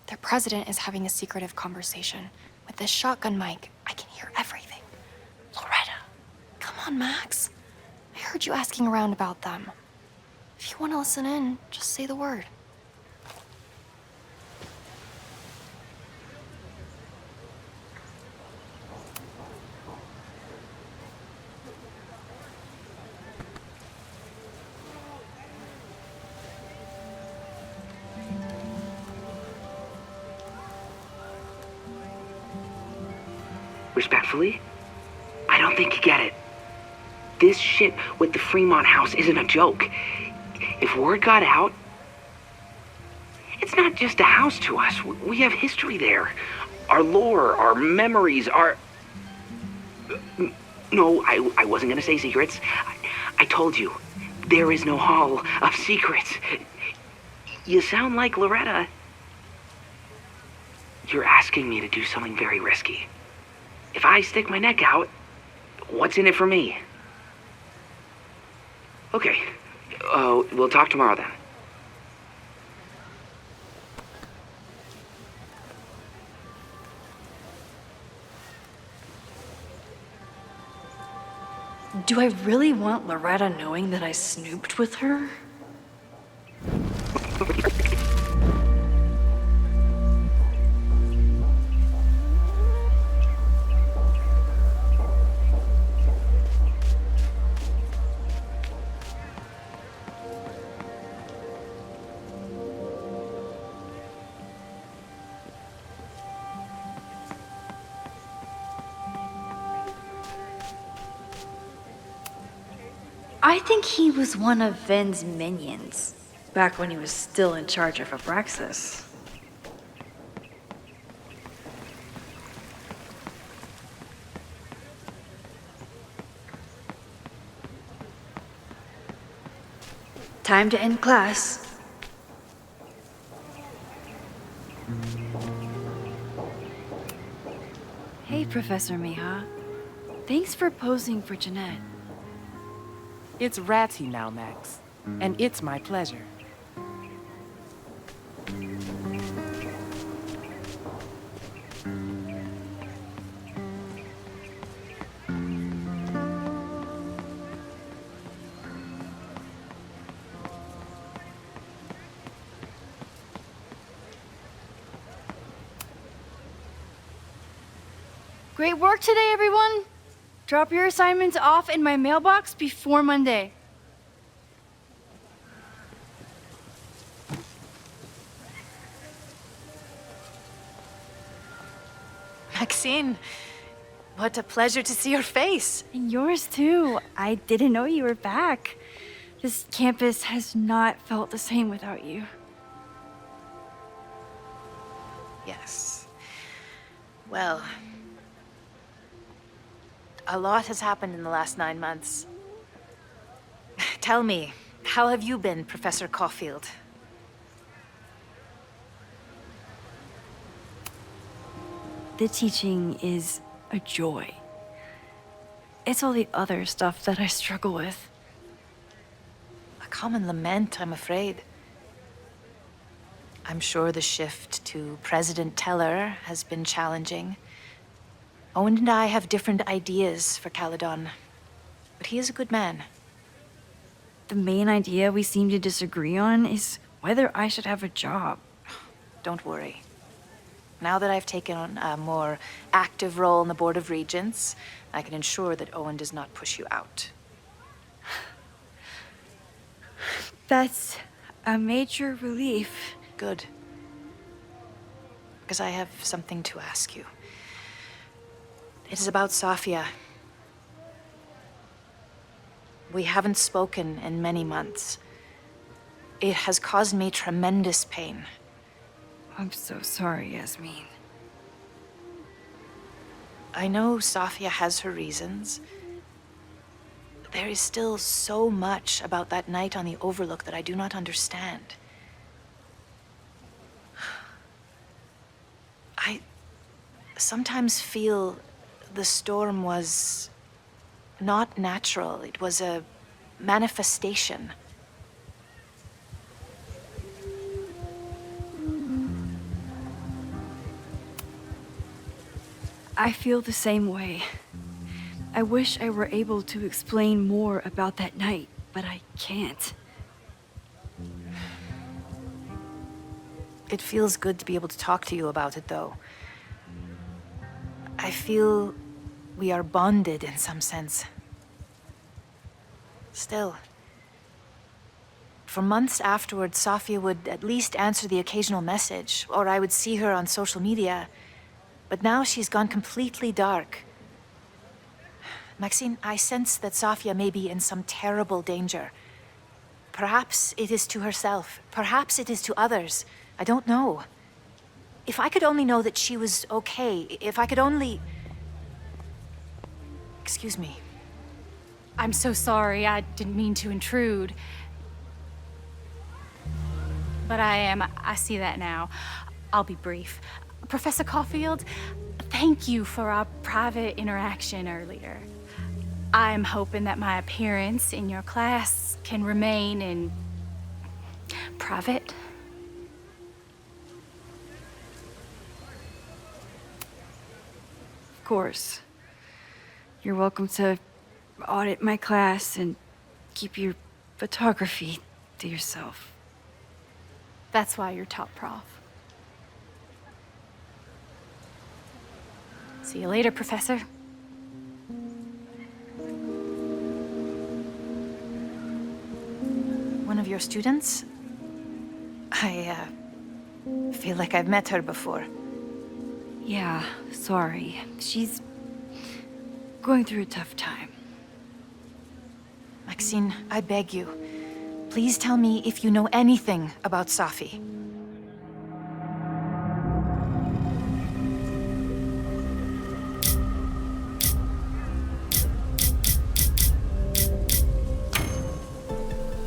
Their president is having a secretive conversation. With this shotgun mic, I can hear everything. Loretta, come on, Max. I heard you asking around about them. If you want to listen in, just say the word. Respectfully, I don't think you get it. This shit with the Fremont house isn't a joke. If word got out, it's not just a house to us. We have history there. Our lore, our memories, our... No, I wasn't gonna say secrets. I told you, there is no hall of secrets. You sound like Loretta. You're asking me to do something very risky. If I stick my neck out, what's in it for me? Okay, we'll talk tomorrow then. Do I really want Loretta knowing that I snooped with her? I think he was one of Ven's minions, back when he was still in charge of Abraxas. Time to end class. Hey, Professor Miha. Thanks for posing for Jeanette. It's Ratty now, Max. And it's my pleasure. Great work today, everyone! Drop your assignments off in my mailbox before Monday. Maxine, what a pleasure to see your face. And yours too. I didn't know you were back. This campus has not felt the same without you. Yes. Well, a lot has happened in the last 9 months. Tell me, how have you been, Professor Caulfield? The teaching is a joy. It's all the other stuff that I struggle with. A common lament, I'm afraid. I'm sure the shift to President Teller has been challenging. Owen and I have different ideas for Caledon, but he is a good man. The main idea we seem to disagree on is whether I should have a job. Don't worry. Now that I've taken on a more active role in the Board of Regents, I can ensure that Owen does not push you out. That's a major relief. Good. Because I have something to ask you. It is about Safia. We haven't spoken in many months. It has caused me tremendous pain. I'm so sorry, Yasmin. I know Safia has her reasons. There is still so much about that night on the Overlook that I do not understand. I sometimes feel the storm was not natural. It was a manifestation. I feel the same way. I wish I were able to explain more about that night, but I can't. It feels good to be able to talk to you about it, though. I feel we are bonded in some sense. Still, for months afterwards, Sofia would at least answer the occasional message, or I would see her on social media. But now she's gone completely dark. Maxine, I sense that Sofia may be in some terrible danger. Perhaps it is to herself. Perhaps it is to others. I don't know. If I could only know that she was okay, if I could only... Excuse me. I'm so sorry. I didn't mean to intrude. But I see that now. I'll be brief. Professor Caulfield, thank you for our private interaction earlier. I'm hoping that my appearance in your class can remain in private. Of course. You're welcome to audit my class and keep your photography to yourself. That's why you're top prof. See you later, Professor. One of your students? I feel like I've met her before. Yeah, sorry. She's going through a tough time. Maxine, I beg you. Please tell me if you know anything about Safi.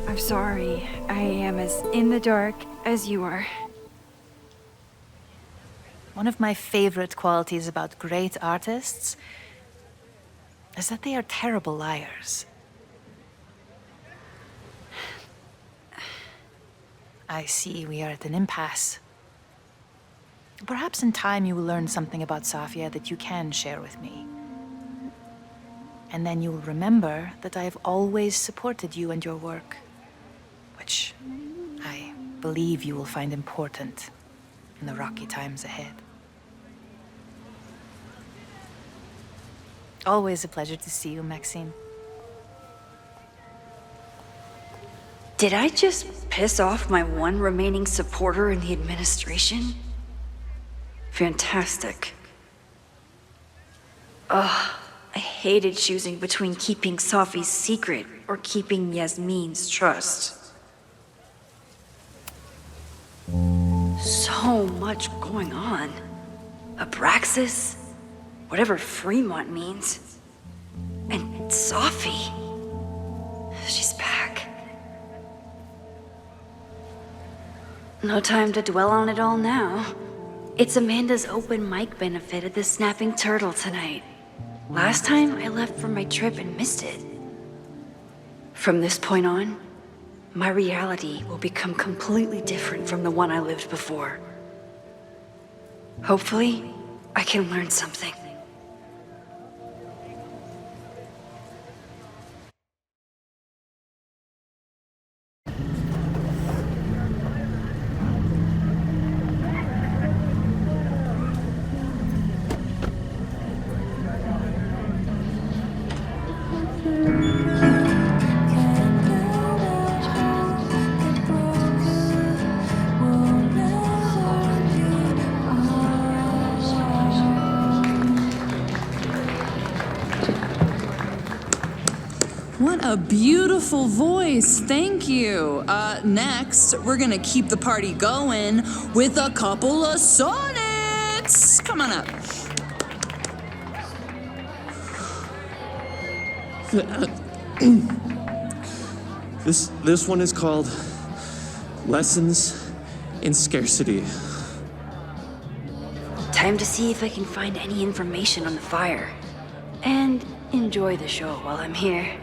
I'm sorry. I am as in the dark as you are. One of my favorite qualities about great artists is that they are terrible liars. I see we are at an impasse. Perhaps in time you will learn something about Sofia that you can share with me. And then you will remember that I have always supported you and your work, which I believe you will find important in the rocky times ahead. Always a pleasure to see you, Maxine. Did I just piss off my one remaining supporter in the administration? Fantastic. Ugh, I hated choosing between keeping Safi's secret or keeping Yasmin's trust. So much going on. Abraxas, whatever Fremont means, and Safi. She's back. No time to dwell on it all now. It's Amanda's open mic benefit at the Snapping Turtle tonight. Last time I left for my trip and missed it. From this point on, my reality will become completely different from the one I lived before. Hopefully, I can learn something. What a beautiful voice, thank you. Next, we're gonna keep the party going with a couple of sonnets. Come on up. This one is called Lessons in Scarcity. Time to see if I can find any information on the fire. And enjoy the show while I'm here.